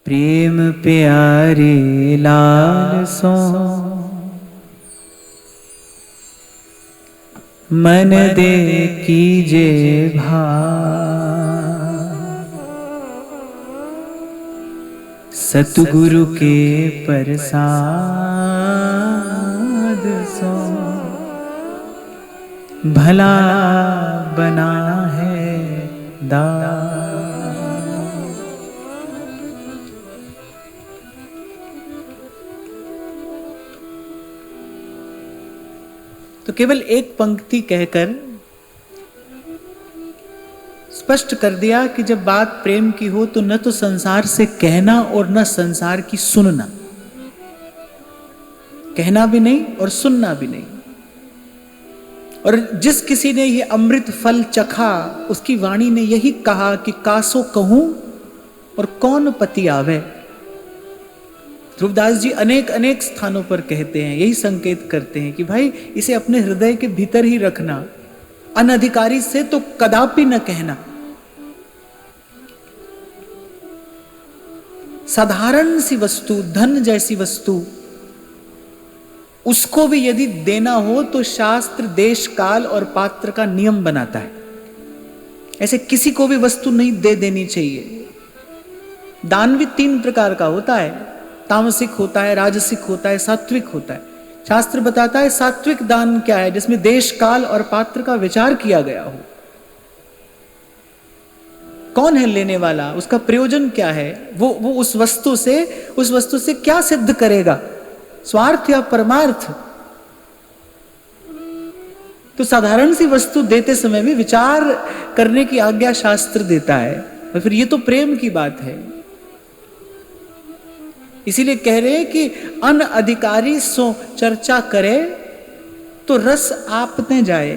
प्रेम प्यारे लाल सो मन दे कीजे भाव, सतगुरु के प्रसाद सो भला बना है दास। तो केवल एक पंक्ति कहकर स्पष्ट कर दिया कि जब बात प्रेम की हो तो न तो संसार से कहना और न संसार की सुनना, कहना भी नहीं और सुनना भी नहीं। और जिस किसी ने ये अमृत फल चखा उसकी वाणी ने यही कहा कि कासो कहूं और कौन पति आवे। ध्रुवदास जी अनेक अनेक स्थानों पर कहते हैं, यही संकेत करते हैं कि भाई इसे अपने हृदय के भीतर ही रखना, अनधिकारी से तो कदापि न कहना। साधारण सी वस्तु, धन जैसी वस्तु, उसको भी यदि देना हो तो शास्त्र देश काल और पात्र का नियम बनाता है। ऐसे किसी को भी वस्तु नहीं दे देनी चाहिए। दान भी 3 प्रकार का होता है, तामसिक होता है, राजसिक होता है, सात्विक होता है। शास्त्र बताता है सात्विक दान क्या है, जिसमें देश काल और पात्र का विचार किया गया हो। कौन है लेने वाला, उसका प्रयोजन क्या है, वो उस वस्तु से क्या सिद्ध करेगा, स्वार्थ या परमार्थ। तो साधारण सी वस्तु देते समय भी विचार करने की आज्ञा शास्त्र देता है। और फिर ये तो प्रेम की बात है। इसीलिए कह रहे हैं कि अनअधिकारी सो चर्चा करे तो रस आपने जाए,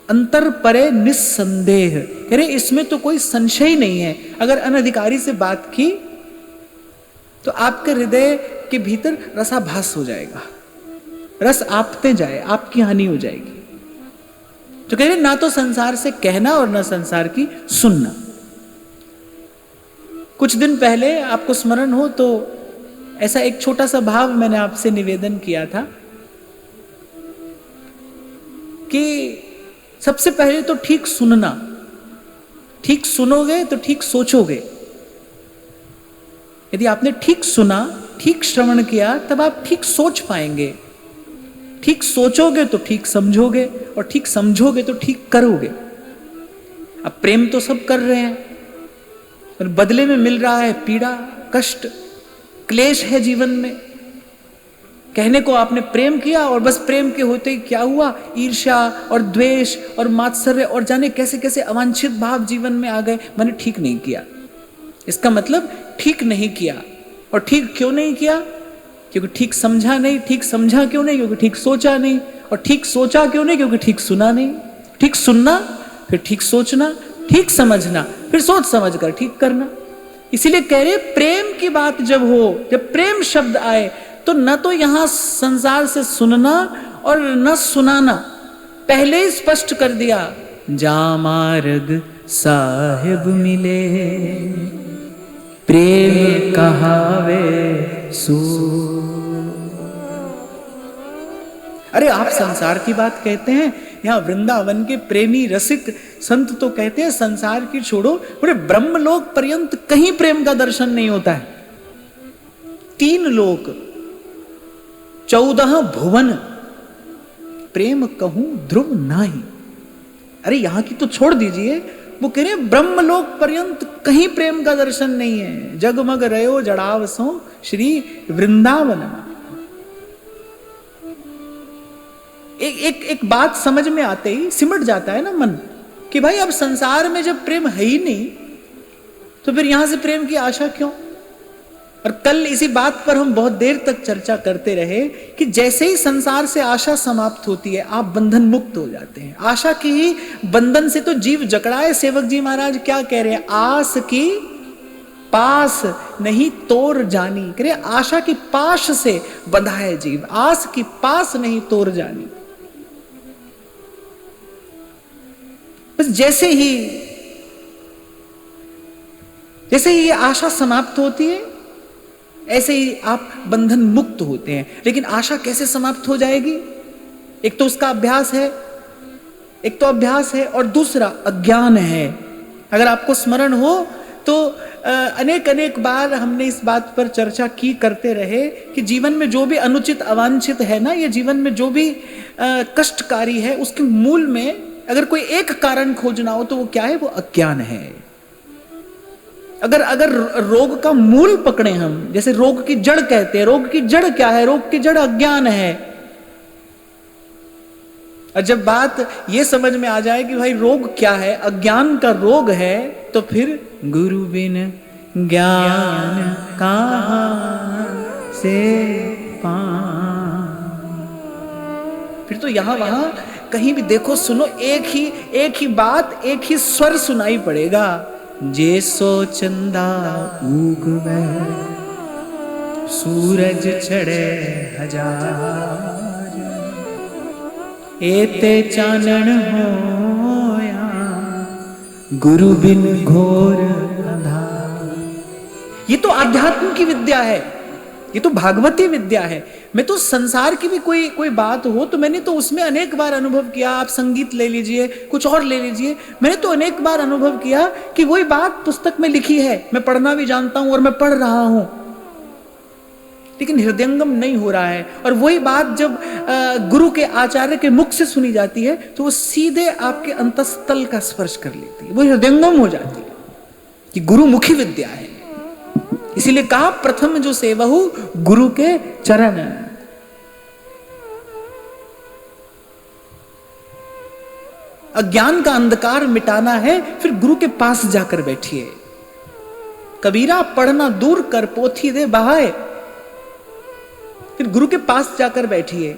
अंतर परे निस्संदेह। कह रहे इसमें तो कोई संशय नहीं है। अगर अनधिकारी से बात की तो आपके हृदय के भीतर रसाभास हो जाएगा, रस आपते जाए, आपकी हानि हो जाएगी। तो कह रहे ना तो संसार से कहना और ना संसार की सुनना। कुछ दिन पहले आपको स्मरण हो तो ऐसा एक छोटा सा भाव मैंने आपसे निवेदन किया था कि सबसे पहले तो ठीक सुनना, ठीक सुनोगे तो ठीक सोचोगे। यदि आपने ठीक सुना, ठीक श्रवण किया, तब आप ठीक सोच पाएंगे। ठीक सोचोगे तो ठीक समझोगे, और ठीक समझोगे तो ठीक करोगे। अब प्रेम तो सब कर रहे हैं, और बदले में मिल रहा है पीड़ा, कष्ट, क्लेश है जीवन में। कहने को आपने प्रेम किया और बस प्रेम के होते ही क्या हुआ, ईर्ष्या और द्वेष और मात्सर्य और जाने कैसे कैसे अवांछित भाव जीवन में आ गए। मैंने ठीक नहीं किया। इसका मतलब ठीक नहीं किया। और ठीक क्यों नहीं किया? क्योंकि ठीक समझा नहीं। ठीक समझा क्यों नहीं? क्योंकि ठीक सोचा नहीं। और ठीक सोचा क्यों नहीं? क्योंकि ठीक सुना नहीं। ठीक सुनना, फिर ठीक सोचना, ठीक समझना, फिर सोच समझ कर ठीक करना। इसीलिए कह रहे प्रेम की बात जब हो, जब प्रेम शब्द आए तो न तो यहां संसार से सुनना और न सुनाना। पहले ही स्पष्ट कर दिया, जामारग साहिब मिले प्रेम कहावे सू। अरे आप संसार की बात कहते हैं, यहाँ वृंदावन के प्रेमी रसिक संत तो कहते हैं संसार की छोड़ो, बोले ब्रह्मलोक पर्यंत कहीं प्रेम का दर्शन नहीं होता है। 3 लोक, 14 भुवन, प्रेम कहूं ध्रुव नाही। अरे यहां की तो छोड़ दीजिए, वो कह रहे हैं ब्रह्मलोक पर्यंत कहीं प्रेम का दर्शन नहीं है। जगमग रयो जड़ाव सो श्री वृंदावन। एक बात समझ में आते ही सिमट जाता है ना मन, कि भाई अब संसार में जब प्रेम है ही नहीं तो फिर यहां से प्रेम की आशा क्यों। और कल इसी बात पर हम बहुत देर तक चर्चा करते रहे कि जैसे ही संसार से आशा समाप्त होती है आप बंधन मुक्त हो जाते हैं। आशा की ही बंधन से तो जीव जकड़ा है। सेवक जी महाराज क्या कह रहे हैं, आस की पास नहीं तोड़ जानी। कह रहे आशा की पाश से बंधा है जीव, आस की पास नहीं तोड़ जानी। बस जैसे ही ये आशा समाप्त होती है ऐसे ही आप बंधन मुक्त होते हैं। लेकिन आशा कैसे समाप्त हो जाएगी? एक तो उसका अभ्यास है, एक तो अभ्यास है, और दूसरा अज्ञान है। अगर आपको स्मरण हो तो अनेक अनेक बार हमने इस बात पर चर्चा की करते रहे कि जीवन में जो भी अनुचित अवांछित है ना, ये जीवन में जो भी कष्टकारी है, उसके मूल में अगर कोई एक कारण खोजना हो तो वो क्या है? वो अज्ञान है। अगर रोग का मूल पकड़े हम, जैसे रोग की जड़ कहते हैं, रोग की जड़ क्या है? रोग की जड़ अज्ञान है। और जब बात ये समझ में आ जाए कि भाई रोग क्या है, अज्ञान का रोग है, तो फिर गुरु बिन ज्ञान कहाँ से पाऊं। फिर तो यहां वहां कहीं भी देखो सुनो, एक ही बात, एक ही स्वर सुनाई पड़ेगा। जे सो चंदा उगवे सूरज चढ़े हजार, एते चानन होया गुरु बिन घोर अंधार। ये तो आध्यात्म की विद्या है, ये तो भागवती विद्या है। मैं तो संसार की भी कोई बात हो तो मैंने तो उसमें अनेक बार अनुभव किया। आप संगीत ले लीजिए, कुछ और ले लीजिए, मैंने तो अनेक बार अनुभव किया कि वही बात पुस्तक में लिखी है, मैं पढ़ना भी जानता हूं और मैं पढ़ रहा हूं, लेकिन हृदयंगम नहीं हो रहा है। और वही बात जब गुरु के आचार्य के मुख से सुनी जाती है तो वो सीधे आपके अंतस्तल का स्पर्श कर लेती है, वो हृदयंगम हो जाती है कि गुरु मुखी विद्या है। इसीलिए कहा प्रथम जो सेवहु गुरु के चरण। अज्ञान का अंधकार मिटाना है, फिर गुरु के पास जाकर बैठिए। कबीरा पढ़ना दूर कर पोथी दे बहाए, फिर गुरु के पास जाकर बैठिए।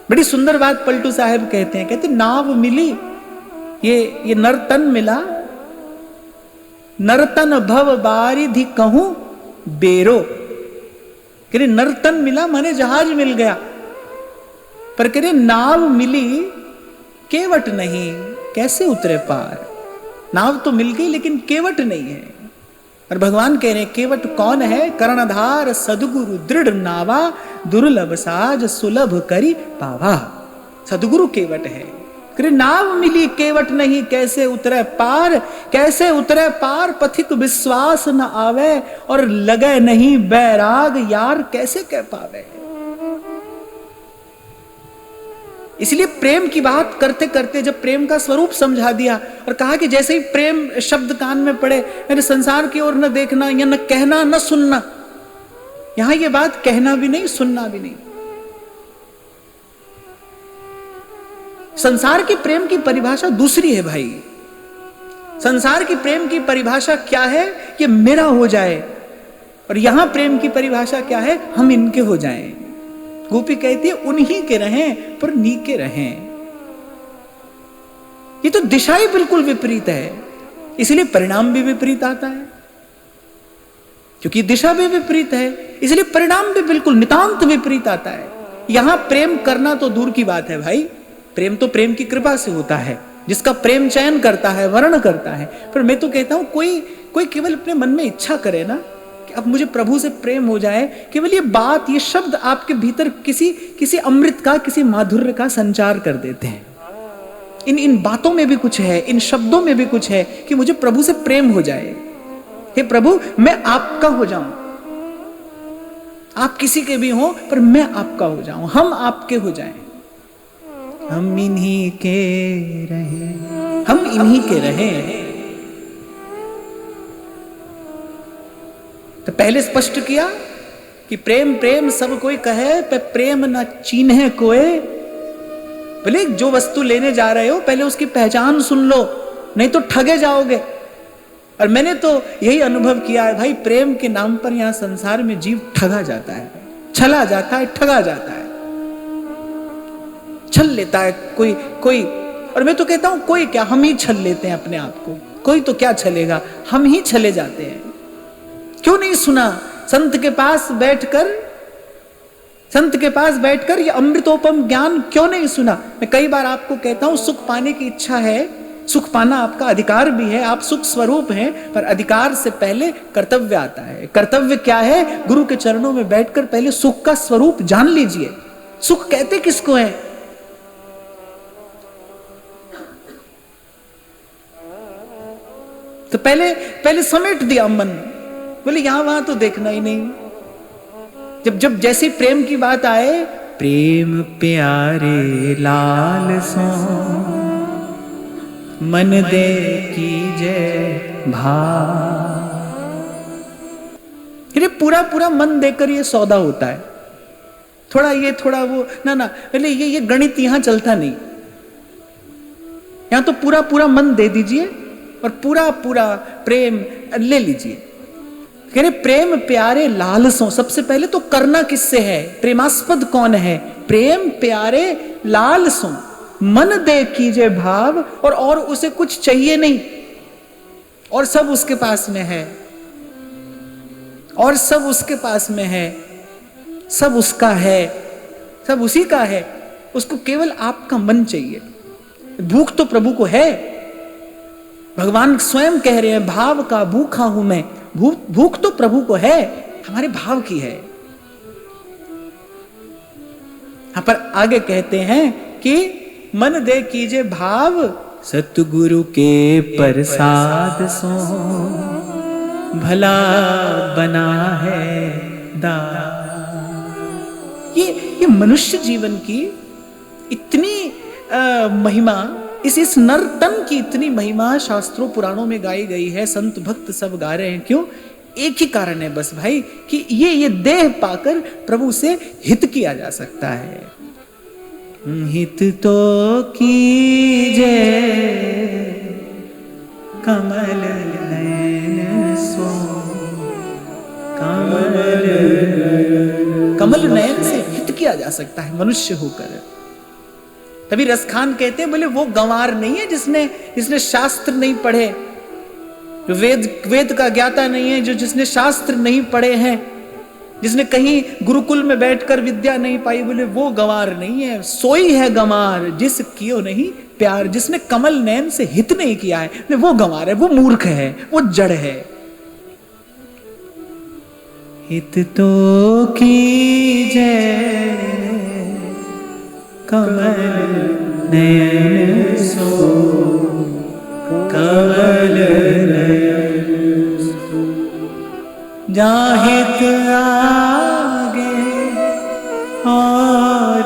बड़ी सुंदर बात पलटू साहब कहते हैं, कहते नाव मिली, ये नरतन मिला, नरतन भव बारिधि कहूं बेरो। कह नरतन मिला माने जहाज मिल गया, पर कह नाव मिली केवट नहीं, कैसे उतरे पार। नाव तो मिल गई लेकिन केवट नहीं है। और भगवान कह रहे हैं केवट कौन है? कर्णधार सदगुरु दृढ़ नावा, दुर्लभ साज सुलभ करी पावा। सदगुरु केवट है। नाव मिली केवट नहीं, कैसे उतरे पार, कैसे उतरे पार। पथिक विश्वास न आवे और लगे नहीं बैराग, यार कैसे कह पावे। इसलिए प्रेम की बात करते करते जब प्रेम का स्वरूप समझा दिया और कहा कि जैसे ही प्रेम शब्द कान में पड़े, मेरे संसार की ओर न देखना, या न कहना न सुनना। यहां ये बात कहना भी नहीं, सुनना भी नहीं। संसार की प्रेम की परिभाषा दूसरी है भाई। संसार की प्रेम की परिभाषा क्या है? कि मेरा हो जाए। और यहां प्रेम की परिभाषा क्या है? हम इनके हो जाएं। गोपी कहती है उन्हीं के रहें पर नीके रहें। ये तो दिशा ही बिल्कुल विपरीत है, इसलिए परिणाम भी विपरीत आता है। क्योंकि दिशा भी विपरीत है, इसलिए परिणाम भी बिल्कुल नितांत विपरीत आता है। यहां प्रेम करना तो दूर की बात है भाई, प्रेम तो प्रेम की कृपा से होता है, जिसका प्रेम चयन करता है, वर्ण करता है। पर मैं तो कहता हूं कोई केवल अपने मन में इच्छा करे ना कि अब मुझे प्रभु से प्रेम हो जाए, केवल ये बात, ये शब्द आपके भीतर किसी अमृत का, किसी माधुर्य का संचार कर देते हैं। इन बातों में भी कुछ है, इन शब्दों में भी कुछ है कि मुझे प्रभु से प्रेम हो जाए। हे प्रभु मैं आपका हो जाऊं, आप किसी के भी हो पर मैं आपका हो जाऊं, हम आपके हो जाएं। हम इन्हीं के रहें, हम इन्हीं के रहें। तो पहले स्पष्ट किया कि प्रेम प्रेम सब कोई कहे, पर प्रेम न चीन्हे कोई। बोले जो वस्तु लेने जा रहे हो पहले उसकी पहचान सुन लो, नहीं तो ठगे जाओगे। और मैंने तो यही अनुभव किया है भाई, प्रेम के नाम पर यहां संसार में जीव ठगा जाता है, छला जाता है, ठगा जाता है, छल लेता है कोई। और मैं तो कहता हूं कोई क्या, हम ही छल लेते हैं अपने आप को। कोई तो क्या छलेगा, हम ही छले जाते हैं। क्यों नहीं सुना संत के पास बैठकर ये अमृतोपम ज्ञान क्यों नहीं सुना? मैं कई बार आपको कहता हूं सुख पाने की इच्छा है सुख पाना आपका अधिकार भी है, आप सुख स्वरूप हैं, पर अधिकार से पहले कर्तव्य आता है। कर्तव्य क्या है? गुरु के चरणों में बैठकर पहले सुख का स्वरूप जान लीजिए। सुख कहते किसको है? तो पहले समेट दिया मन, बोले यहां वहां तो देखना ही नहीं। जब जैसे प्रेम की बात आए, प्रेम प्यारे लाल सो मन दे कीजे भाव। पूरा पूरा मन देकर ये सौदा होता है, थोड़ा ये थोड़ा वो, ना पहले ये गणित यहां चलता नहीं। यहां तो पूरा पूरा मन दे दीजिए और पूरा पूरा प्रेम ले लीजिए। कह रहे प्रेम प्यारे लालसों, सबसे पहले तो करना किससे है? प्रेमास्पद कौन है? प्रेम प्यारे लालसों मन दे कीजे भाव, और उसे कुछ चाहिए नहीं, और सब उसके पास में है, और सब उसके पास में है, सब उसका है, सब उसी का है। उसको केवल आपका मन चाहिए। भूख तो प्रभु को है, भगवान स्वयं कह रहे हैं भाव का भूखा हूं मैं। भूख तो प्रभु को है, हमारे भाव की है। यहां पर आगे कहते हैं कि मन दे कीजे भाव, सतगुरु के प्रसाद सो भला बना है दा। ये मनुष्य जीवन की इतनी महिमा, इस नर तन की इतनी महिमा शास्त्रों पुराणों में गाई गई है, संत भक्त सब गा रहे हैं। क्यों? एक ही कारण है बस भाई, कि ये देह पाकर प्रभु से हित किया जा सकता है। हित तो कीजे कमल नयन सो, कमल नयन से हित किया जा सकता है मनुष्य होकर। तभी रसखान कहते हैं, बोले वो गंवार नहीं है जिसने शास्त्र नहीं पढ़े, जो वेद का ज्ञाता नहीं है, जिसने शास्त्र नहीं पढ़े हैं, जिसने कहीं गुरुकुल में बैठकर विद्या नहीं पाई, बोले वो गंवार नहीं है। सोई है गंवार जिस कियो नहीं प्यार, जिसने कमल नयन से हित नहीं किया है, वो गंवार है, वो मूर्ख है, वो जड़ है। हित तो कीजे कमल नयन सो, कमल नयन सो, जाहित आगे और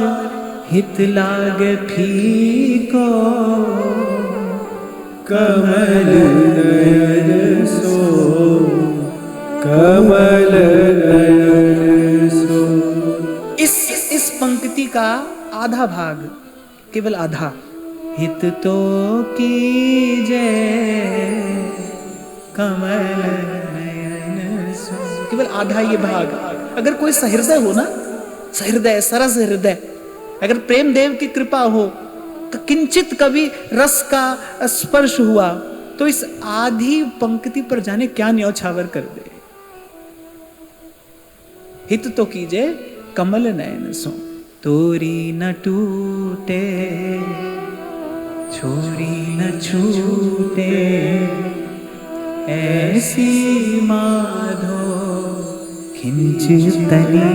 हित लागे फीको, कमल नयन सो, कमल नयन सो। इस पंक्ति का आधा भाग, केवल आधा, हित तो कीजे कमल नयन सो, केवल आधा ये भाग। अगर कोई सहृदय हो ना, सहृदय सरस हृदय, अगर प्रेम देव की कृपा हो, किंचित कभी रस का स्पर्श हुआ, तो इस आधी पंक्ति पर जाने क्या न्यौछावर कर दे। हित तो कीजे कमल नयन सो, तोरी न टूटे छोरी न छूटे, ऐसी माधो खिंचतनी,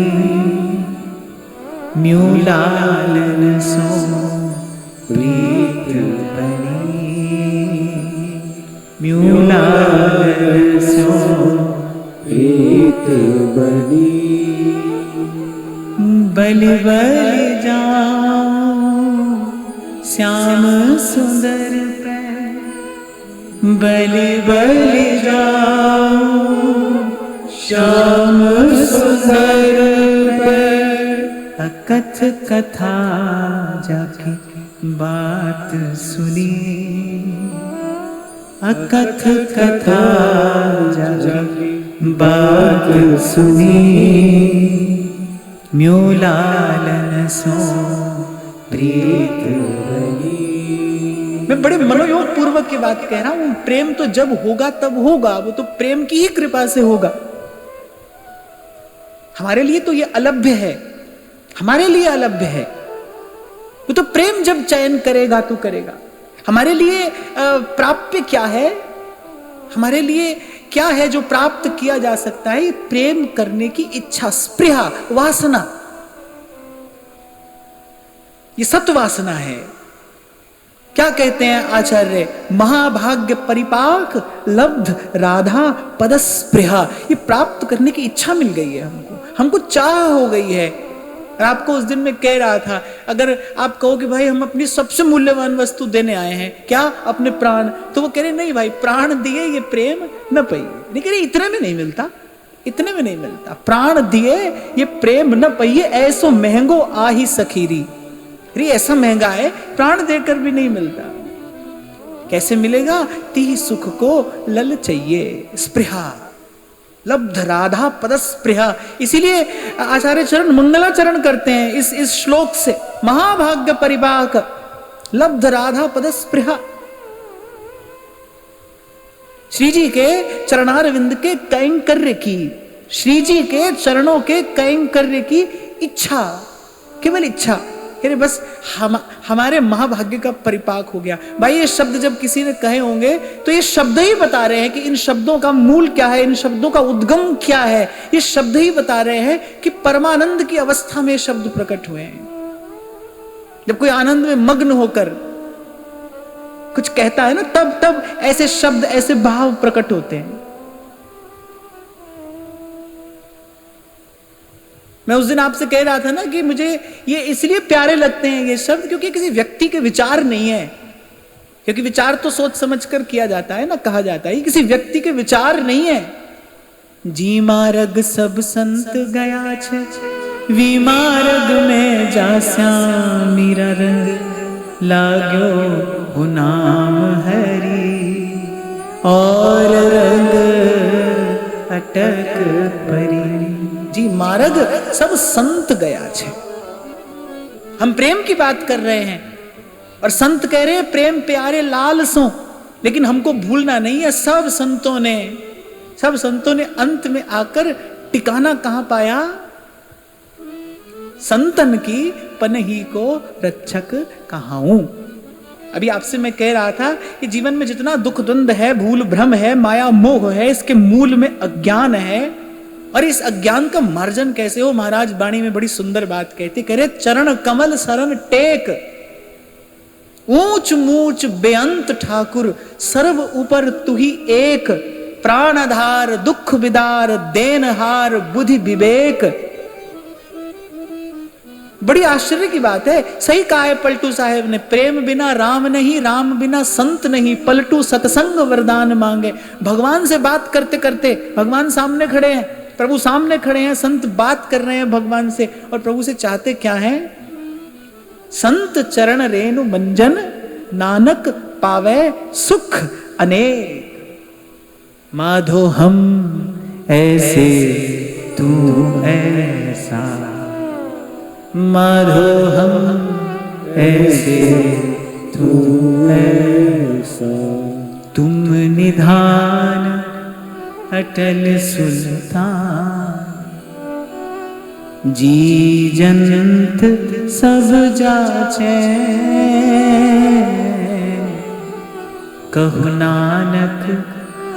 म्यू लालन सो प्रीत बनी, म्यू लालन सो प्रीत बनी। बलि बलि जाऊं श्याम सुंदर पे, बलि बलि जाऊं श्याम सुंदर पे, अकथ कथा जाके बात सुनी, अकथ कथा जाके बात सुनी, म्यू लालन सो प्रीत बनी। मैं बड़े मनोयोग पूर्वक की बात कह रहा हूं। प्रेम तो जब होगा तब होगा, वो तो प्रेम की ही कृपा से होगा। हमारे लिए तो ये अलभ्य है, हमारे लिए अलभ्य है। वो तो प्रेम जब चयन करेगा तो करेगा। हमारे लिए प्राप्य क्या है, हमारे लिए क्या है जो प्राप्त किया जा सकता है? प्रेम करने की इच्छा, स्पृहा, वासना, ये सत्व वासना है। क्या कहते हैं आचार्य? महाभाग्य परिपाक लब्ध राधा पदस्पृहा। ये प्राप्त करने की इच्छा मिल गई है हमको चाह हो गई है। और आपको उस दिन मैं कह रहा था, अगर आप कहो कि भाई हम अपनी सबसे मूल्यवान वस्तु देने आए हैं, क्या? अपने प्राण, तो वो कह रहे नहीं भाई, प्राण दिए ये प्रेम न पाइए। नहीं कह रहे इतने में नहीं मिलता, इतने में नहीं मिलता। प्राण दिए ये प्रेम न पाइए, ऐसो महंगो आ ही सखीरी। अरे ऐसा महंगा है, प्राण देकर भी नहीं मिलता। कैसे मिलेगा? ती सुख को लल चाहिए, स्पृहा लब्ध राधा पदस्पृहा। इसीलिए आचार्य चरण मंगलाचरण करते हैं इस श्लोक से, महाभाग्य परिपाक लब्ध राधा पदस्पृहा। श्री जी के चरणारविंद के कैंकर्य की, श्री जी के चरणों के कैंकर्य की इच्छा, केवल इच्छा। अरे बस हमारे महाभाग्य का परिपाक हो गया। भाई ये शब्द जब किसी ने कहे होंगे तो ये शब्द ही बता रहे हैं कि इन शब्दों का मूल क्या है, इन शब्दों का उद्गम क्या है। ये शब्द ही बता रहे हैं कि परमानंद की अवस्था में शब्द प्रकट हुए हैं। जब कोई आनंद में मग्न होकर कुछ कहता है ना, तब ऐसे शब्द, ऐसे भाव प्रकट होते हैं। मैं उस दिन आपसे कह रहा था ना कि मुझे ये इसलिए प्यारे लगते हैं ये शब्द, क्योंकि किसी व्यक्ति के विचार नहीं है। क्योंकि विचार तो सोच समझ कर किया जाता है ना, कहा जाता है, ये किसी व्यक्ति के विचार नहीं है। जी मार्ग सब संत गया छे, वी मार्ग में जास्या मीरा रंग लाग्यो हो नाम हरि, और रंग अटक परी। जी मार्ग सब संत गया छे। हम प्रेम की बात कर रहे हैं और संत कह रहे हैं प्रेम प्यारे लाल सो, लेकिन हमको भूलना नहीं है सब संतों ने अंत में आकर टिकाना कहां पाया? संतन की पनही को रक्षक कहाऊं। अभी आपसे मैं कह रहा था कि जीवन में जितना दुख द्वंद है, भूल भ्रम है, माया मोह है, इसके मूल में अज्ञान है। और इस अज्ञान का मार्जन कैसे हो? महाराज वाणी में बड़ी सुंदर बात कहते, कह रहे चरण कमल शरण टेक, ऊंच मूच बेअंत ठाकुर, सर्व ऊपर तू ही एक, प्राणधार दुख विदार देनहार बुद्धि विवेक। बड़ी आश्चर्य की बात है। सही कहा है पलटू साहेब ने, प्रेम बिना राम नहीं, राम बिना संत नहीं, पलटू सत्संग वरदान मांगे। भगवान से बात करते करते, भगवान सामने खड़े हैं, प्रभु सामने खड़े हैं, संत बात कर रहे हैं भगवान से, और प्रभु से चाहते क्या है? संत चरण रेणु मंजन, नानक पावे सुख अनेक। माधो हम ऐसे तू ऐसा, माधो हम ऐसे तू ऐसा, तुम निधान अटल सुल्तान, जी जंत सब जाचे, कहु नानक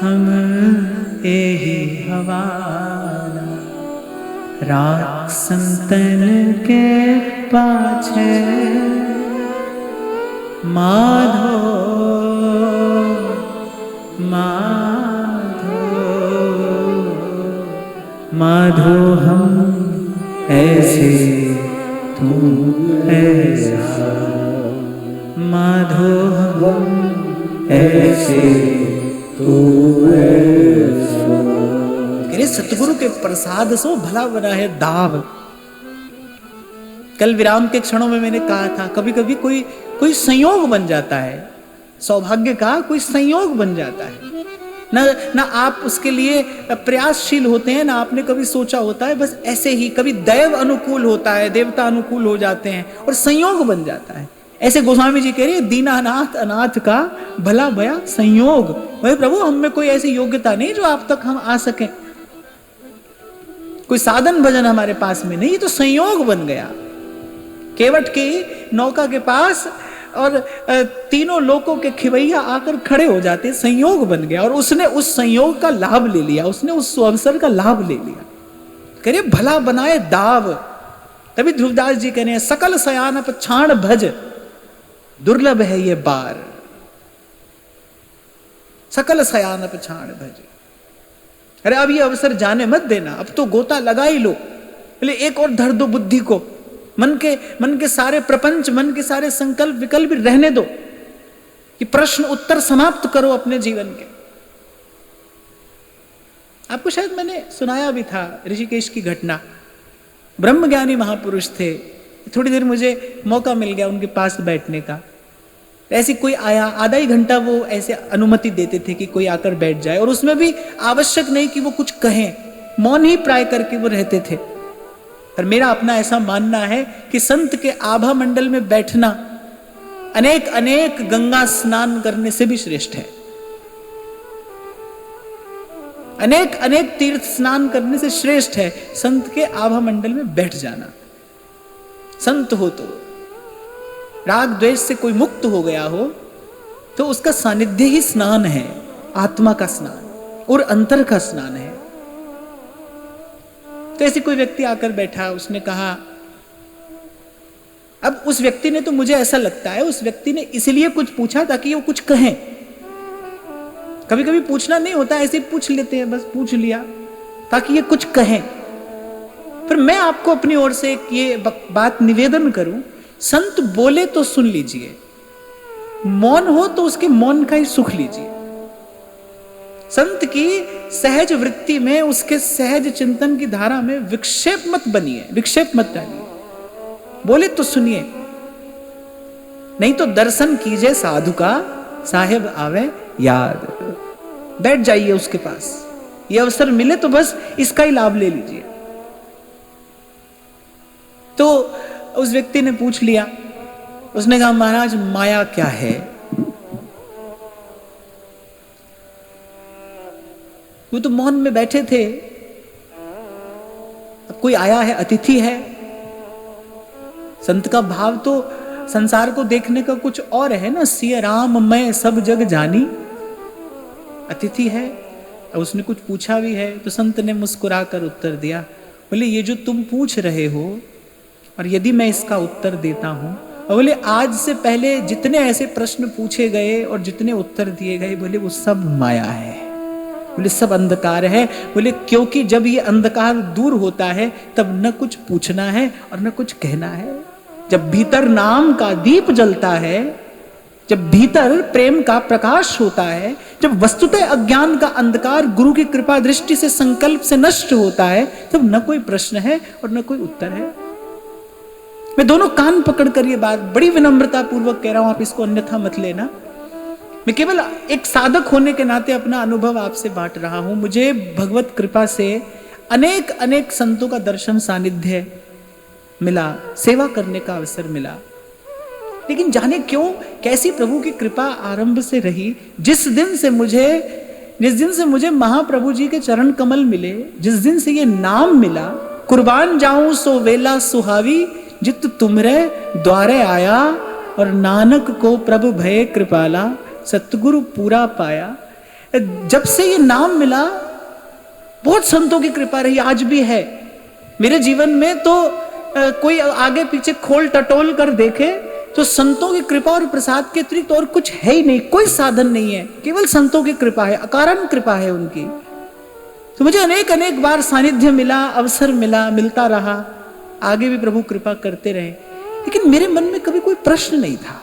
हम एहि हवाला, राख संतन के पाछे, माधो माधो माधो हम ऐसे तू ऐसा, माधो हम ऐसे तू ऐसा। सतगुरु के प्रसाद सो भला बना है दाव। कल विराम के क्षणों में मैंने कहा था, कभी कभी कोई संयोग बन जाता है, सौभाग्य का कोई संयोग बन जाता है ना आप उसके लिए प्रयासशील होते हैं, ना आपने कभी सोचा होता है, बस ऐसे ही कभी दैव अनुकूल होता है, देवता अनुकूल हो जाते हैं और संयोग बन जाता है। ऐसे गोस्वामी जी कह रहे हैं, दीनानाथ अनाथ का भला भया संयोग। भाई प्रभु, हम में कोई ऐसी योग्यता नहीं जो आप तक हम आ सके, कोई साधन भजन हमारे पास में नहीं, तो संयोग बन गया। केवट की नौका के पास और तीनों लोगों के खिवैया आकर खड़े हो जाते, संयोग बन गया और उसने उस संयोग का लाभ ले लिया, उसने उस अवसर का लाभ ले लिया। कह रहे भला बनाए दाव, तभी ध्रुवदास जी कह रहे हैं सकल सयानप छाण भज, दुर्लभ है ये बार, सकल सयानप छाण भज। अरे अब ये अवसर जाने मत देना, अब तो गोता लगा ही लो, बोले एक और धर दो बुद्धि को, मन के सारे प्रपंच, मन के सारे संकल्प विकल्प रहने दो, कि प्रश्न उत्तर समाप्त करो अपने जीवन के। आपको शायद मैंने सुनाया भी था ऋषिकेश की घटना। ब्रह्मज्ञानी महापुरुष थे, थोड़ी देर मुझे मौका मिल गया उनके पास बैठने का। ऐसी कोई आया, आधा ही घंटा वो ऐसे अनुमति देते थे कि कोई आकर बैठ जाए, और उसमें भी आवश्यक नहीं कि वो कुछ कहें, मौन ही प्राय करके वो रहते थे। और मेरा अपना ऐसा मानना है कि संत के आभा मंडल में बैठना अनेक अनेक गंगा स्नान करने से भी श्रेष्ठ है, अनेक अनेक तीर्थ स्नान करने से श्रेष्ठ है संत के आभा मंडल में बैठ जाना। संत हो तो राग द्वेष से कोई मुक्त हो गया हो तो उसका सानिध्य ही स्नान है, आत्मा का स्नान और अंतर का स्नान है। तो ऐसे कोई व्यक्ति आकर बैठा, उसने कहा, अब उस व्यक्ति ने, तो मुझे ऐसा लगता है उस व्यक्ति ने इसलिए कुछ पूछा ताकि वो कुछ कहें। कभी कभी पूछना नहीं होता, ऐसे पूछ लेते हैं, बस पूछ लिया ताकि ये कुछ कहें। फिर मैं आपको अपनी ओर से एक ये बात निवेदन करूं, संत बोले तो सुन लीजिए, मौन हो तो उसके मौन का ही सुख लीजिए। संत की सहज वृत्ति में, उसके सहज चिंतन की धारा में विक्षेप मत बनिए, विक्षेप मत डालिए। बोले तो सुनिए, नहीं तो दर्शन कीजिए साधु का, साहेब आवे याद। बैठ जाइए उसके पास, ये अवसर मिले तो बस इसका ही लाभ ले लीजिए। तो उस व्यक्ति ने पूछ लिया, उसने कहा महाराज माया क्या है? वो तो मौन में बैठे थे, अब कोई आया है, अतिथि है। संत का भाव तो संसार को देखने का कुछ और है ना, सिय राम मैं सब जग जानी, अतिथि है। उसने कुछ पूछा भी है तो संत ने मुस्कुराकर उत्तर दिया, बोले ये जो तुम पूछ रहे हो और यदि मैं इसका उत्तर देता हूं, और बोले आज से पहले जितने ऐसे प्रश्न पूछे गए और जितने उत्तर दिए गए, बोले वो सब माया है, बोले सब अंधकार है। बोले क्योंकि जब ये अंधकार दूर होता है तब न कुछ पूछना है और न कुछ कहना है। जब भीतर नाम का दीप जलता है, जब भीतर प्रेम का प्रकाश होता है, जब वस्तुतः अज्ञान का अंधकार गुरु की कृपा दृष्टि से संकल्प से नष्ट होता है, तब न कोई प्रश्न है और न कोई उत्तर है। मैं दोनों कान पकड़कर ये बात बड़ी विनम्रता पूर्वक कह रहा हूं, आप इसको अन्यथा मत लेना। मैं केवल एक साधक होने के नाते अपना अनुभव आपसे बांट रहा हूं। मुझे भगवत कृपा से अनेक अनेक संतों का दर्शन सानिध्य मिला, सेवा करने का अवसर मिला, लेकिन जाने क्यों कैसी प्रभु की कृपा आरंभ से रही। जिस दिन से मुझे महाप्रभु जी के चरण कमल मिले, जिस दिन से ये नाम मिला, कुर्बान जाऊं सो वेला सुहावी, जित तुमरे द्वारे आया, और नानक को प्रभु भय कृपाला, सतगुरु पूरा पाया। जब से ये नाम मिला बहुत संतों की कृपा रही, आज भी है मेरे जीवन में। तो कोई आगे पीछे खोल टटोल कर देखे तो संतों की कृपा और प्रसाद के अतिरिक्त और कुछ है ही नहीं, कोई साधन नहीं है, केवल संतों की कृपा है, अकारण कृपा है उनकी। तो मुझे अनेक अनेक बार सानिध्य मिला, अवसर मिला, मिलता रहा, आगे भी प्रभु कृपा करते रहे, लेकिन मेरे मन में कभी कोई प्रश्न नहीं था।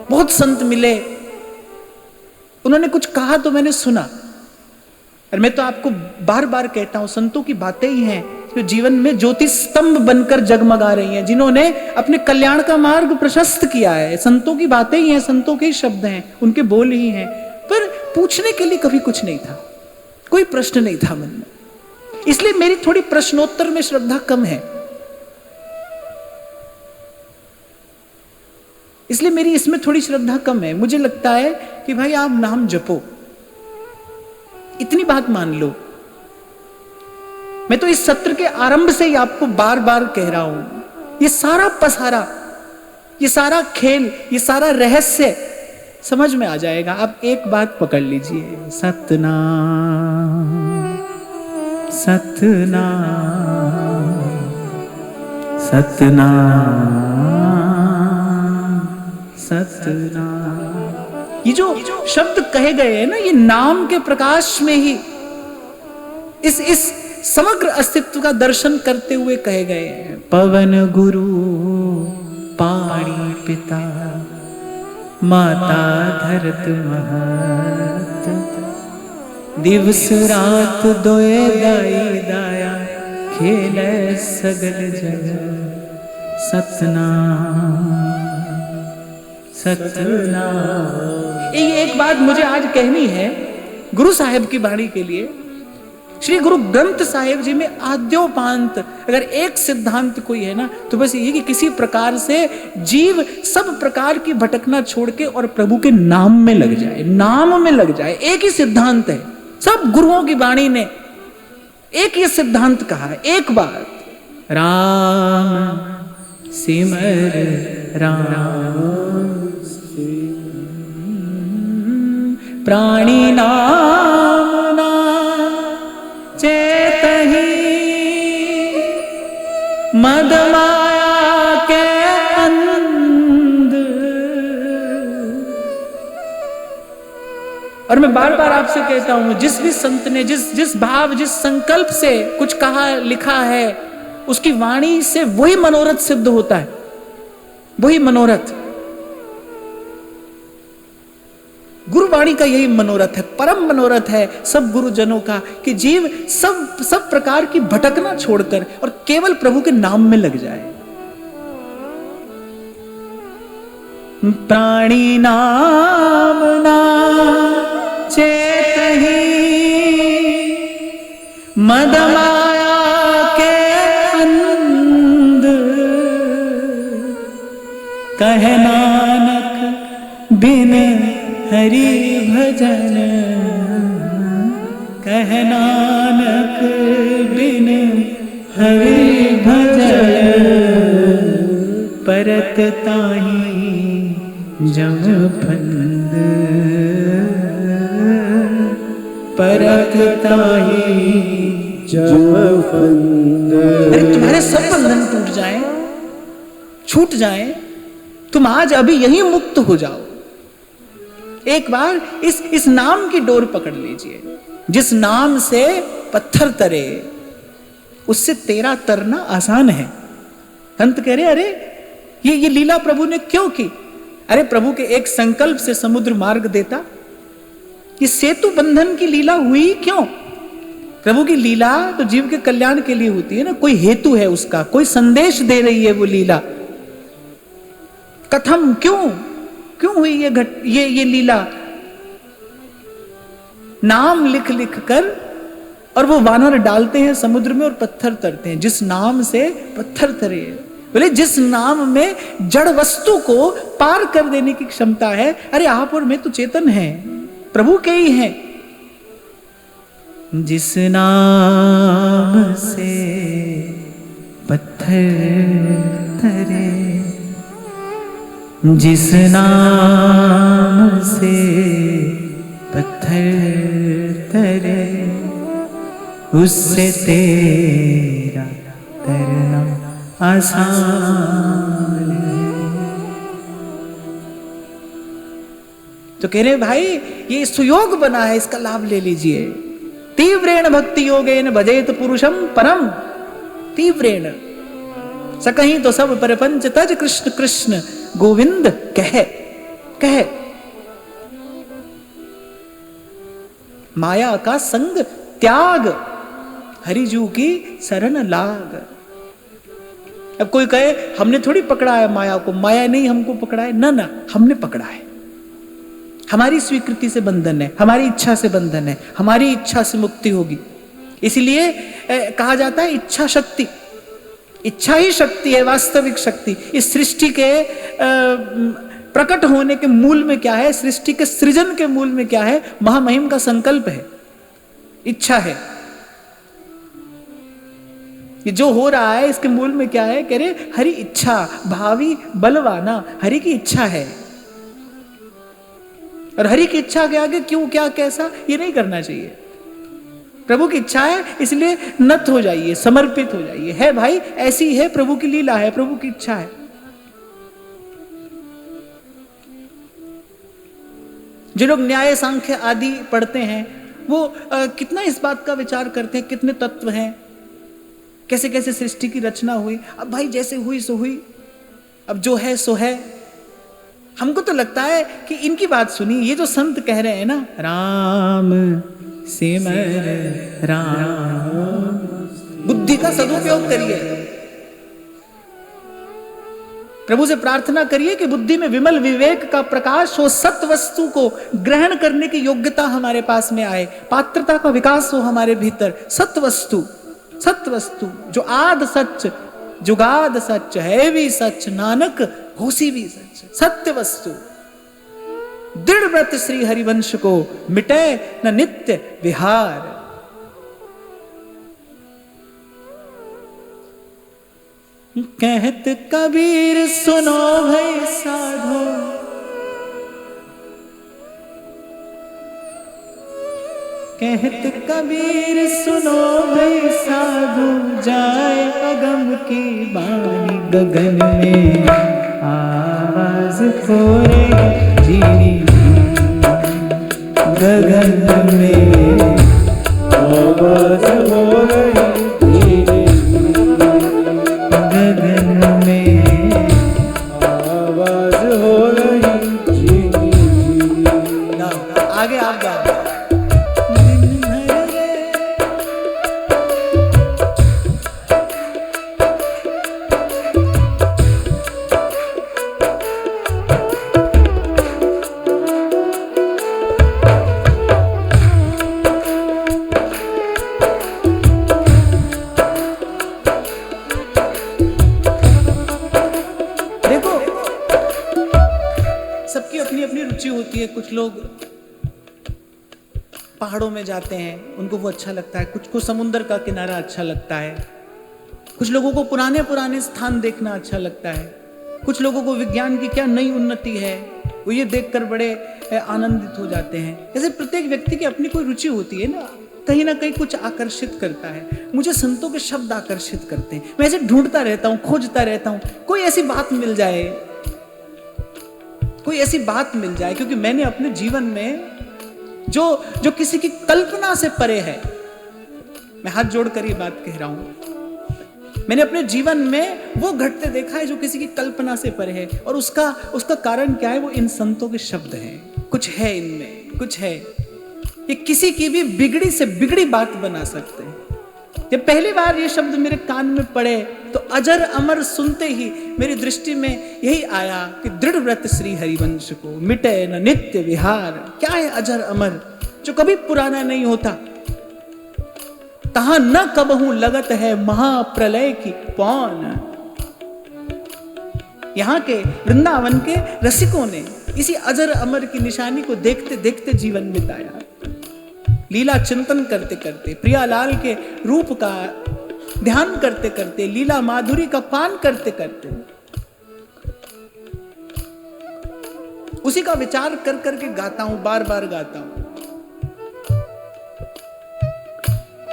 बहुत संत मिले, उन्होंने कुछ कहा तो मैंने सुना, और मैं तो आपको बार बार कहता हूं, संतों की बातें ही हैं जो जीवन में ज्योति स्तंभ बनकर जगमगा रही हैं, जिन्होंने अपने कल्याण का मार्ग प्रशस्त किया है। संतों की बातें ही हैं, संतों के शब्द हैं, उनके बोल ही हैं, पर पूछने के लिए कभी कुछ नहीं था, कोई प्रश्न नहीं था मन में। इसलिए मेरी थोड़ी प्रश्नोत्तर में श्रद्धा कम है, इसलिए मेरी इसमें थोड़ी श्रद्धा कम है। मुझे लगता है कि भाई आप नाम जपो, इतनी बात मान लो। मैं तो इस सत्र के आरंभ से ही आपको बार बार कह रहा हूं, ये सारा पसारा ये सारा खेल, ये सारा रहस्य समझ में आ जाएगा। आप एक बात पकड़ लीजिए, सतनाम सतनाम सतनाम सतनाम। ये जो शब्द कहे गए हैं ना, ये नाम के प्रकाश में ही इस समग्र अस्तित्व का दर्शन करते हुए कहे गए हैं। पवन गुरु पाणी पिता माता धरत महत, दिवस रात दोए दाई दाया खेले सगल जगत। सतनाम सतनाम। ये एक बात मुझे आज कहनी है गुरु साहिब की वाणी के लिए। श्री गुरु ग्रंथ साहिब जी में आद्योपांत अगर एक सिद्धांत कोई है ना, तो बस ये कि किसी प्रकार से जीव सब प्रकार की भटकना छोड़ के और प्रभु के नाम में लग जाए, नाम में लग जाए। एक ही सिद्धांत है, सब गुरुओं की वाणी ने एक ही सिद्धांत कहा है। एक बात, राम सिमर राम प्राणी नाम नाम चेतहि, मद माया के अंध। और मैं बार बार आपसे कहता हूं, जिस भी संत ने जिस भाव जिस संकल्प से कुछ कहा लिखा है, उसकी वाणी से वही मनोरथ सिद्ध होता है, वही मनोरथ। गुरुवाणी का यही मनोरथ है, परम मनोरथ है सब गुरुजनों का, कि जीव सब प्रकार की भटकना छोड़कर और केवल प्रभु के नाम में लग जाए। प्राणी नाम नाम चेतहि, मद माया के अंध। कहे नानक बिन हरि भजन, कह नानक बिन हरि भजन। परत ताहि जम फंद, परत ताहि जम फंद। अरे तुम्हारे सब बंधन टूट जाएं, छूट जाएं, तुम आज अभी यही मुक्त हो जाओ। एक बार इस नाम की डोर पकड़ लीजिए। जिस नाम से पत्थर तरे, उससे तेरा तरना आसान है। संत कह रहे, अरे ये लीला प्रभु ने क्यों की? अरे प्रभु के एक संकल्प से समुद्र मार्ग देता। ये सेतु बंधन की लीला हुई क्यों? प्रभु की लीला तो जीव के कल्याण के लिए होती है ना, कोई हेतु है उसका, कोई संदेश दे रही है वो लीला। कथम क्यों हुई ये लीला? नाम लिख लिख कर, और वो वानर डालते हैं समुद्र में और पत्थर तरते हैं। जिस नाम से पत्थर तरे, बोले जिस नाम में जड़ वस्तु को पार कर देने की क्षमता है। अरे आप और मैं तो चेतन हैं, प्रभु के ही हैं। जिस नाम से पत्थर तरे, जिस नाम से पत्थर तरे, उससे तेरा तरना आसान। तो कह रहे भाई ये सुयोग बना है, इसका लाभ ले लीजिए। तीव्रेण भक्ति योगेन भजेत पुरुषम परम। तीव्रेण सकहीं तो सब परपंच तज कृष्ण कृष्ण गोविंद कह। माया का संग त्याग, हरिजू की शरण लाग। अब कोई कहे हमने थोड़ी पकड़ा है माया को, माया नहीं हमको पकड़ा है। ना हमने पकड़ा है। हमारी स्वीकृति से बंधन है, हमारी इच्छा से बंधन है, हमारी इच्छा से मुक्ति होगी। इसलिए कहा जाता है इच्छा शक्ति। इच्छा ही शक्ति है, वास्तविक शक्ति। इस सृष्टि के प्रकट होने के मूल में क्या है? सृष्टि के सृजन के मूल में क्या है? महामहिम का संकल्प है, इच्छा है। ये जो हो रहा है इसके मूल में क्या है? कह रहे हरि इच्छा, भावी बलवाना, हरि की इच्छा है। और हरि की इच्छा के आगे क्यों, क्या, कैसा, ये नहीं करना चाहिए। प्रभु की इच्छा है इसलिए नत हो जाइए, समर्पित हो जाइए। है भाई, ऐसी है प्रभु की लीला है, प्रभु की इच्छा है। जो लोग न्याय सांख्य आदि पढ़ते हैं वो कितना इस बात का विचार करते हैं, कितने तत्व हैं, कैसे कैसे सृष्टि की रचना हुई। अब भाई जैसे हुई सो हुई, अब जो है सो है। हमको तो लगता है कि इनकी बात सुनी, ये जो संत कह रहे हैं ना, राम सिमर राम, बुद्धि का सदुपयोग करिए। प्रभु से प्रार्थना करिए कि बुद्धि में विमल विवेक का प्रकाश हो, सत्य वस्तु को ग्रहण करने की योग्यता हमारे पास में आए, पात्रता का विकास हो हमारे भीतर। सत्य वस्तु जो आद सच जुगाद सच है भी सच, नानक होसी भी सच। सत्य वस्तु दृढ़ व्रत श्री हरिवंश को मिटे न नित्य विहार। कहत कबीर सुनो भई साधो, कहत कबीर सुनो भई साधु, जाए अगम की बानी गगन में आवाज हो रही जीनी, गगन में आवाज हो रही जीनी, गगन में आवाज हो रही जीनी। आगे आप गाओ। कुछ लोग पहाड़ों में जाते हैं, उनको वो अच्छा लगता है, कुछ को समुद्र का किनारा अच्छा लगता है, कुछ लोगों को पुराने पुराने स्थान देखना अच्छा लगता है, कुछ लोगों को विज्ञान की क्या नई उन्नति है वो ये देखकर बड़े आनंदित हो जाते हैं। जैसे प्रत्येक व्यक्ति की अपनी कोई रुचि होती है ना कहीं कुछ आकर्षित करता है। मुझे संतों के शब्द आकर्षित करते हैं, मैं ऐसे ढूंढता रहता हूँ, खोजता रहता हूँ, कोई ऐसी बात मिल जाए, कोई ऐसी बात मिल जाए, क्योंकि मैंने अपने जीवन में जो किसी की कल्पना से परे है, मैं हाथ जोड़कर ये बात कह रहा हूं, मैंने अपने जीवन में वो घटते देखा है जो किसी की कल्पना से परे है। और उसका कारण क्या है? वो इन संतों के शब्द हैं। कुछ है इनमें, कुछ है, ये किसी की भी बिगड़ी से बिगड़ी बात बना सकते हैं। जब पहली बार ये शब्द मेरे कान में पड़े तो अजर अमर सुनते ही मेरी दृष्टि में यही आया कि दृढ़ व्रत श्री हरिवंश को मिटे न नित्य विहार। क्या है अजर अमर? जो कभी पुराना नहीं होता, तहां न कबहू लगत है महाप्रलय की पौन। यहां के वृंदावन के रसिकों ने इसी अजर अमर की निशानी को देखते देखते जीवन बिताया, लीला चिंतन करते करते, प्रियालाल के रूप का ध्यान करते करते, लीला माधुरी का पान करते करते, उसी का विचार कर करके गाता हूं, बार बार गाता हूं।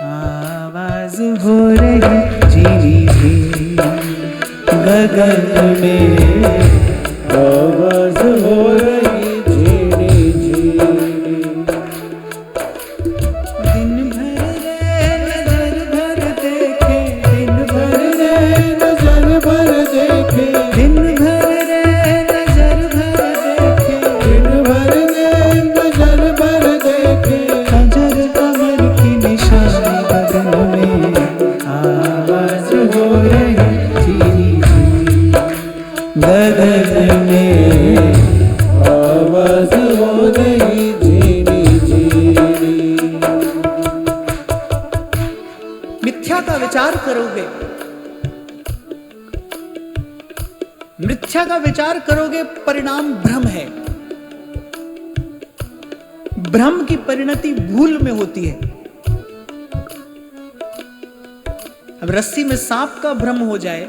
आवाज हो रही जीनी गगन में, आवाज हो रही जीनी जीनी। दिन भर रे नजर भर देखे, दिन भर रे नजर भर देखे, दिन भर रे नजर भर देखे, दिन भर रे नजर भर देखे, अजर अमर की निशानी गगन में, आवाज हो रही जीनी गगन में, आवाज हो रही जीनी जीनी। मिथ्या का विचार करोगे, मिथ्या का विचार करोगे, परिणाम भ्रम है। भ्रम की परिणति भूल में होती है। अब रस्सी में सांप का भ्रम हो जाए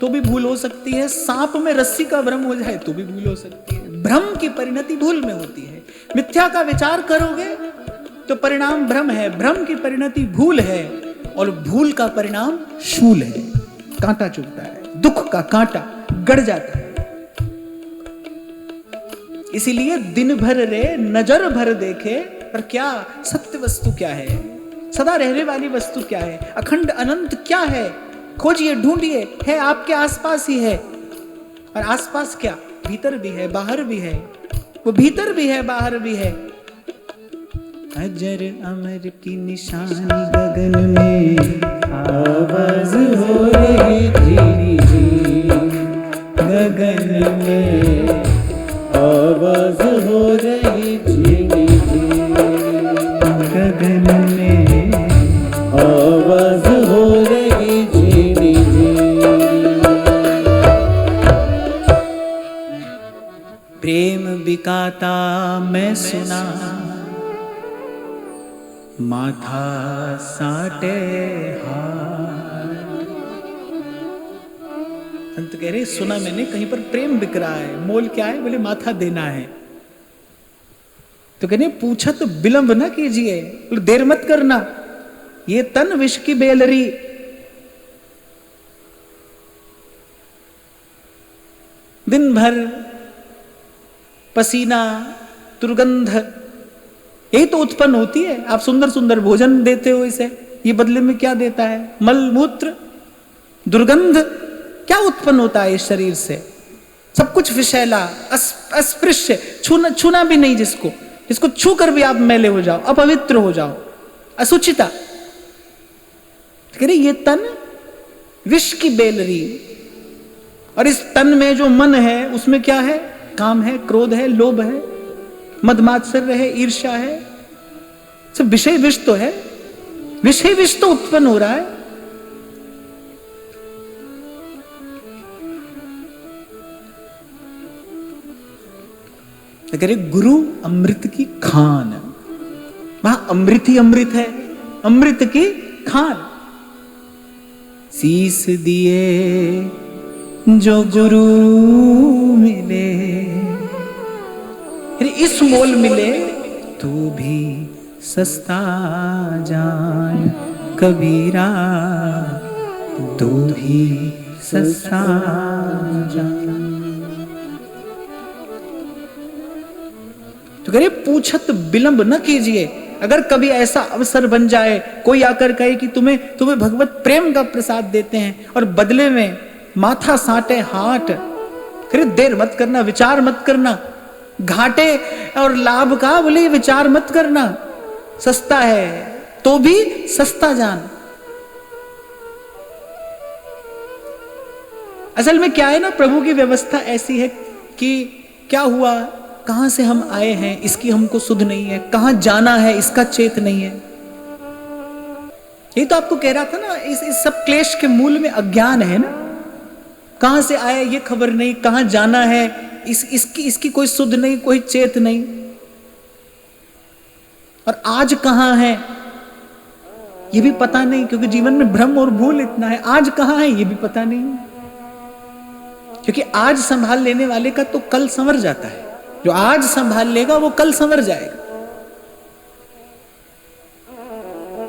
तो भी भूल हो सकती है, सांप में रस्सी का भ्रम हो जाए तो भी भूल हो सकती है। भ्रम की परिणति भूल में होती है। मिथ्या का विचार करोगे तो परिणाम भ्रम है, भ्रम की परिणति भूल है, और भूल का परिणाम शूल है, कांटा चुभता है, दुख का कांटा गड़ जाता है। इसीलिए दिन भर रे नजर भर देखे, पर क्या सत्य वस्तु क्या है, सदा रहने वाली वस्तु क्या है, अखंड अनंत क्या है, खोजिए ढूंढिए, है आपके आसपास ही है। और आसपास क्या, भीतर भी है बाहर भी है, वो भीतर भी है बाहर भी है। अजर अमर की निशानी गगन में, आवाज हो रही धीरे धीरे, गगन में आवाज हो रही धीरे धीरे, गगन में आवाज हो रही धीरे धीरे। प्रेम बिकाता मैं सुना, माथा साटे हाथ। संत कह रहे सुना मैंने कहीं पर प्रेम बिक रहा है, मोल क्या है, बोले माथा देना है। तो कहने पूछा तो विलंब ना कीजिए, बोले देर मत करना, ये तन विष की बेलरी। दिन भर पसीना दुर्गंध यही तो उत्पन्न होती है। आप सुंदर सुंदर भोजन देते हो इसे, ये बदले में क्या देता है, मल मूत्र दुर्गंध। क्या उत्पन्न होता है इस शरीर से, सब कुछ विषैला अस्पृश्य, छूना भी नहीं, जिसको छू कर भी आप मैले हो जाओ, अपवित्र हो जाओ, असुचिता। ये तन विष की बेलरी, और इस तन में जो मन है उसमें क्या है, काम है, क्रोध है, लोभ है, मदमात्सर्य है, ईर्ष्या है, सब विषय विष तो है, विषय विष तो उत्पन्न हो रहा है। अगर गुरु अमृत की खान, वहां अमृत ही अमृत है, अमृत की खान। शीस दिए जो गुरु मिले, इस मोल मिले तू भी सस्ता जान कबीरा, तू भी सस्ता जान। तो कह पूछत विलंब न कीजिए। अगर कभी ऐसा अवसर बन जाए, कोई आकर कहे कि तुम्हें भगवत प्रेम का प्रसाद देते हैं और बदले में माथा साटे हाट, फिर देर मत करना, विचार मत करना, घाटे और लाभ का बोले विचार मत करना, सस्ता है तो भी सस्ता जान। असल में क्या है ना, प्रभु की व्यवस्था ऐसी है कि क्या हुआ, कहां से हम आए हैं इसकी हमको सुध नहीं है, कहां जाना है इसका चेत नहीं है। ये तो आपको कह रहा था ना, इस सब क्लेश के मूल में अज्ञान है ना। कहां से आए ये खबर नहीं, कहां जाना है इसकी कोई सुध नहीं, कोई चेत नहीं, और आज कहां है ये भी पता नहीं, क्योंकि जीवन में भ्रम और भूल इतना है। आज कहां है ये भी पता नहीं, क्योंकि आज संभाल लेने वाले का तो कल संवर जाता है, जो आज संभाल लेगा वो कल संवर जाएगा।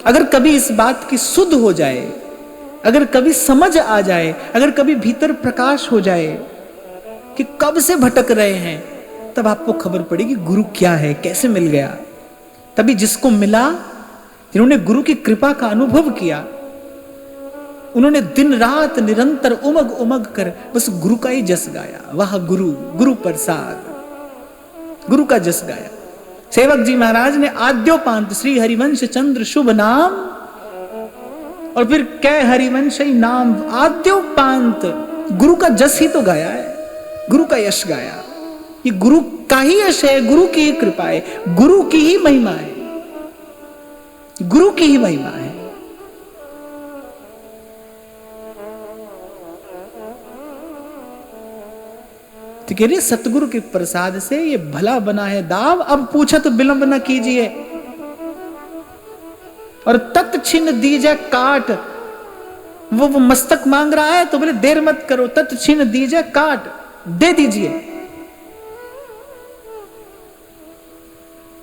अगर कभी इस बात की सुध हो जाए, अगर कभी समझ आ जाए, अगर कभी भीतर प्रकाश हो जाए कि कब से भटक रहे हैं, तब आपको खबर पड़ेगी गुरु क्या है, कैसे मिल गया। तभी जिसको मिला, जिन्होंने गुरु की कृपा का अनुभव किया, उन्होंने दिन रात निरंतर उमग उमग कर बस गुरु का ही जस गाया। वह गुरु प्रसाद, गुरु का जस गाया। सेवक जी महाराज ने आद्योपांत श्री हरिवंश चंद्र शुभ नाम, और फिर कै हरिवंश नाम आद्योपांत, गुरु का जस ही तो गाया है, गुरु का यश गाया। ये गुरु का ही यश है, गुरु की ही कृपा है, गुरु की ही महिमा है, गुरु की ही महिमा है। तो कह रहे सतगुरु के प्रसाद से ये भला बना है दाव, अब पूछा तो विलंब न कीजिए। और तत् छिन्न दीजे काट। वो मस्तक मांग रहा है तो बोले देर मत करो, तत् छिन्न दीजे काट, दे दीजिए,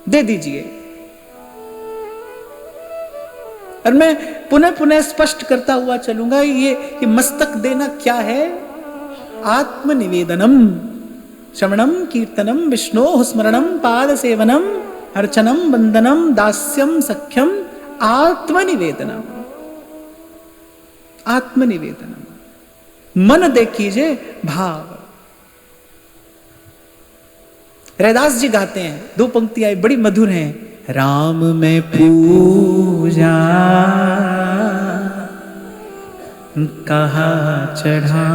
दे दीजिए। और मैं पुनः पुनः स्पष्ट करता हुआ चलूंगा, ये मस्तक देना क्या है? आत्मनिवेदनम, श्रवणम कीर्तनम विष्णो स्मरणम पाद सेवनम अर्चनम वंदनम दास्यम सख्यम आत्मनिवेदनम। आत्मनिवेदनम, मन देखिए, भाव। रैदास जी गाते हैं, 2 पंक्तियां बड़ी मधुर हैं। राम में पूजा कहा चढ़ा,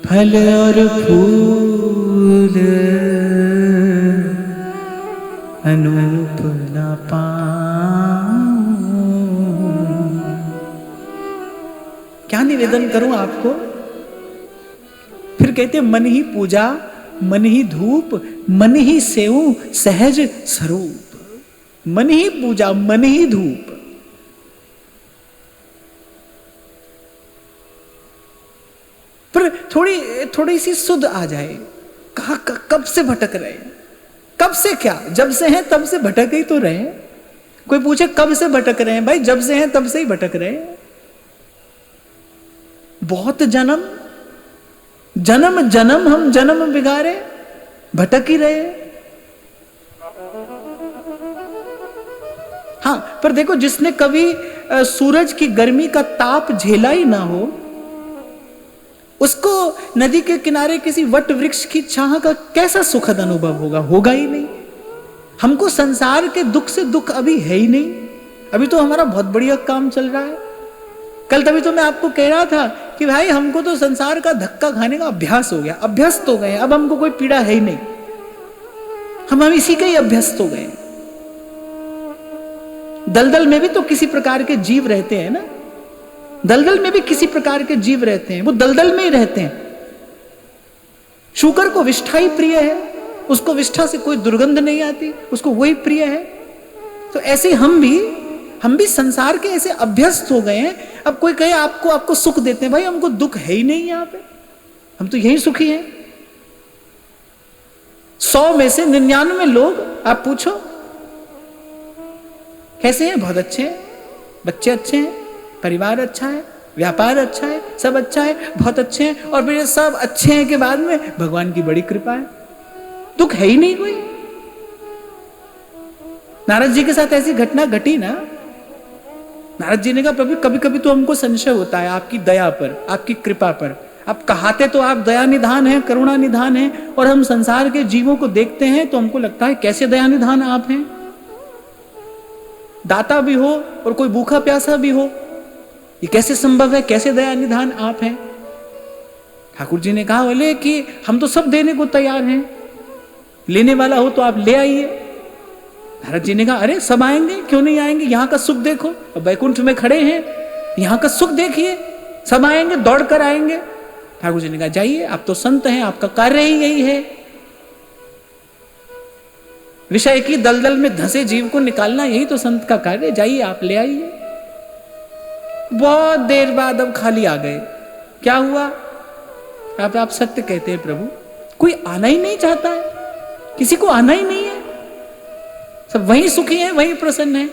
फल और फूल अनूप न पाऊं। क्या निवेदन करूं आपको? फिर कहते मन ही पूजा, मन ही धूप, मन ही सेवूं सहज स्वरूप। मन ही पूजा, मन ही धूप। पर थोड़ी सी सुध आ जाए, कब से भटक रहे हैं? कब से क्या? जब से हैं तब से भटक ही तो रहे हैं। कोई पूछे कब से भटक रहे हैं? भाई जब से हैं तब से ही भटक रहे हैं। बहुत जन्म हम जन्म बिगाड़े, भटक ही रहे। हाँ, पर देखो, जिसने कभी सूरज की गर्मी का ताप झेला ही ना हो, उसको नदी के किनारे किसी वट वृक्ष की छाह का कैसा सुखद अनुभव होगा? होगा ही नहीं। हमको संसार के दुख से दुख अभी है ही नहीं। अभी तो हमारा बहुत बढ़िया काम चल रहा है। कल तभी तो मैं आपको कह रहा था कि भाई हमको तो संसार का धक्का खाने का अभ्यास हो गया, अभ्यस्त हो गए। अब हमको कोई पीड़ा है ही नहीं, हम इसी के ही अभ्यस्त हो गए। दलदल में भी तो किसी प्रकार के जीव रहते हैं ना, दलदल में भी किसी प्रकार के जीव रहते हैं, वो दलदल में ही रहते हैं। शूकर को विष्ठा ही प्रिय है, उसको विष्ठा से कोई दुर्गंध नहीं आती, उसको वही प्रिय है। तो ऐसे हम भी संसार के ऐसे अभ्यस्त हो गए हैं। अब कोई कहे आपको सुख देते हैं, भाई हमको दुख है ही नहीं यहाँ पे, हम तो यही सुखी हैं। 100 में से 99 लोग आप पूछो कैसे हैं? बहुत अच्छे हैं, बच्चे अच्छे हैं, परिवार अच्छा है, व्यापार अच्छा है, सब अच्छा है, बहुत अच्छे हैं। और फिर सब अच्छे हैं के बाद में भगवान की बड़ी कृपा है, दुख है ही नहीं कोई। नारद जी के साथ ऐसी घटना घटी ना, नारद जी ने कहा प्रभु कभी कभी तो हमको संशय होता है आपकी दया पर, आपकी कृपा पर। आप कहाते तो आप दया निधान हैं, करुणा निधान हैं, और हम संसार के जीवों को देखते हैं तो हमको लगता है कैसे दया निधान आप हैं। दाता भी हो और कोई भूखा प्यासा भी हो, ये कैसे संभव है? कैसे दया निधान आप हैं? ठाकुर जी ने कहा बोले कि हम तो सब देने को तैयार हैं, लेने वाला हो तो आप ले आइए। नारद जी ने कहा अरे सब आएंगे, क्यों नहीं आएंगे? यहाँ का सुख देखो, अब वैकुंठ में खड़े हैं, यहाँ का सुख देखिए, सब आएंगे, दौड़ कर आएंगे। ठाकुर जी ने कहा जाइए, आप तो संत हैं, आपका कार्य ही यही है, विषय की दलदल में धंसे जीव को निकालना, यही तो संत का कार्य। जाइए आप ले आइए। बहुत देर बाद अब खाली आ गए। क्या हुआ? आप सत्य कहते हैं प्रभु, कोई आना ही नहीं चाहता है, किसी को आना ही नहीं है, सब वहीं सुखी हैं, वहीं प्रसन्न हैं।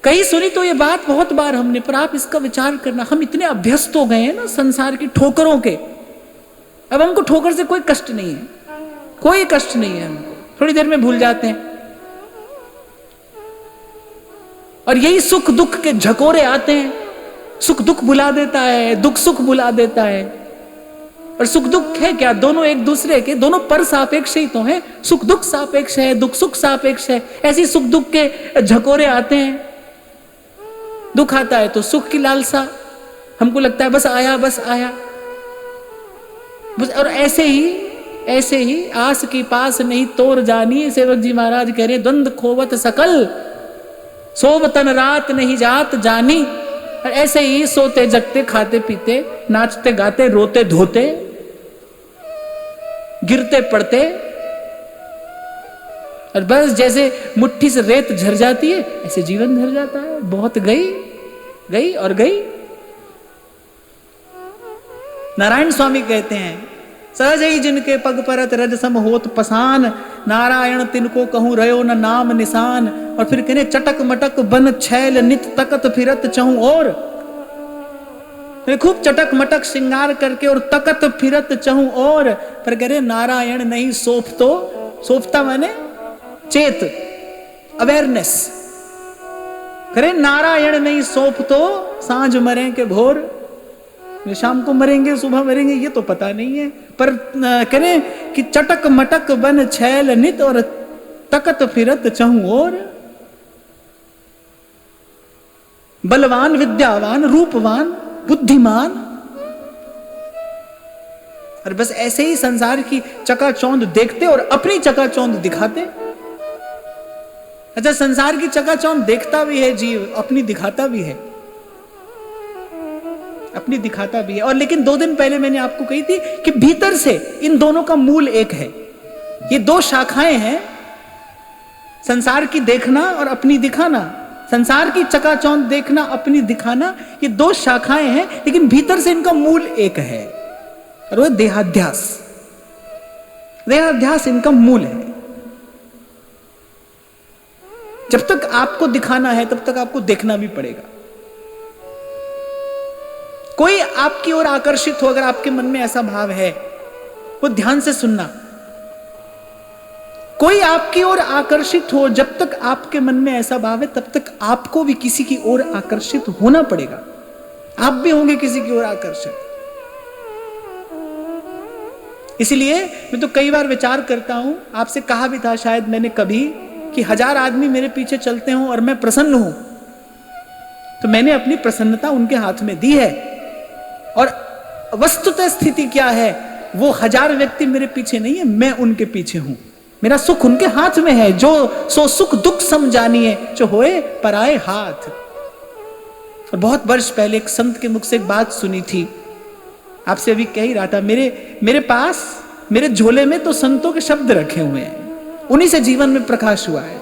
कहीं सुनी तो ये बात बहुत बार हमने, पर आप इसका विचार करना, हम इतने अभ्यस्त हो गए हैं ना संसार की ठोकरों के, अब हमको ठोकर से कोई कष्ट नहीं है, कोई कष्ट नहीं है हमको, थोड़ी देर में भूल जाते हैं। और यही सुख दुख के झकोरे आते हैं, सुख दुख भुला देता है, दुख सुख भुला देता है। और सुख दुख है क्या? दोनों एक दूसरे के, दोनों पर सापेक्ष ही तो हैं। सुख दुख सापेक्ष है, दुख सुख सापेक्ष है। ऐसी सुख दुख के झकोरे आते हैं। दुख आता है तो सुख की लालसा, हमको लगता है बस आया बस आया बस। और ऐसे ही आस की पास नहीं तोर जानी, सेवक जी महाराज कह रहे द्वंद खोवत सकल, सोवतन रात नहीं जात जानी। और ऐसे ही सोते जगते खाते पीते नाचते गाते रोते धोते गिरते पड़ते, और बस जैसे मुट्ठी से रेत झर जाती है ऐसे जीवन झर जाता है। बहुत गई गई और गई। नारायण स्वामी कहते हैं, सहज ही जिनके पग परत रजसम होत पसान, नारायण तिनको कहूं रयो न नाम निशान। और फिर कहने चटक मटक बन छैल नित तकत फिरत चहूं और, खूब चटक मटक श्रृंगार करके और तकत फिरत चहूं और, पर कह रहे नारायण नहीं सोफतो, सोफता माने चेत, अवेयरनेस। करे नारायण नहीं सोफतो, सांझ मरे के भोर, शाम को मरेंगे सुबह मरेंगे ये तो पता नहीं है, पर करे कि चटक मटक बन छैल नित और तकत फिरत चहूं और, बलवान विद्यावान रूपवान बुद्धिमान। और बस ऐसे ही संसार की चकाचौंध देखते और अपनी चकाचौंध दिखाते। अच्छा, संसार की चकाचौंध देखता भी है जीव, अपनी दिखाता भी है, अपनी दिखाता भी है। और लेकिन 2 दिन पहले मैंने आपको कही थी कि भीतर से इन दोनों का मूल एक है। ये 2 शाखाएं हैं, संसार की देखना और अपनी दिखाना। संसार की चकाचौंध देखना, अपनी दिखाना, ये 2 शाखाएं हैं, लेकिन भीतर से इनका मूल एक है, और वो देहाध्यास। देहाध्यास इनका मूल है। जब तक आपको दिखाना है तब तक आपको देखना भी पड़ेगा। कोई आपकी ओर आकर्षित हो, अगर आपके मन में ऐसा भाव है, वो ध्यान से सुनना। कोई आपकी ओर आकर्षित हो, जब तक आपके मन में ऐसा भाव है तब तक आपको भी किसी की ओर आकर्षित होना पड़ेगा। आप भी होंगे किसी की ओर आकर्षित। इसलिए मैं तो कई बार विचार करता हूं, आपसे कहा भी था शायद मैंने कभी, कि 1000 आदमी मेरे पीछे चलते हों और मैं प्रसन्न हूं, तो मैंने अपनी प्रसन्नता उनके हाथ में दी है। और वस्तुतः स्थिति क्या है, वो 1000 व्यक्ति मेरे पीछे नहीं है, मैं उनके पीछे हूं। मेरा सुख उनके हाथ में है। जो सो सुख दुख समझानिए, जो होए पराए हाथ। और बहुत वर्ष पहले एक संत के मुख से एक बात सुनी थी, आपसे अभी कह ही रहा था, मेरे पास, मेरे झोले में तो संतों के शब्द रखे हुए हैं, उन्हीं से जीवन में प्रकाश हुआ है।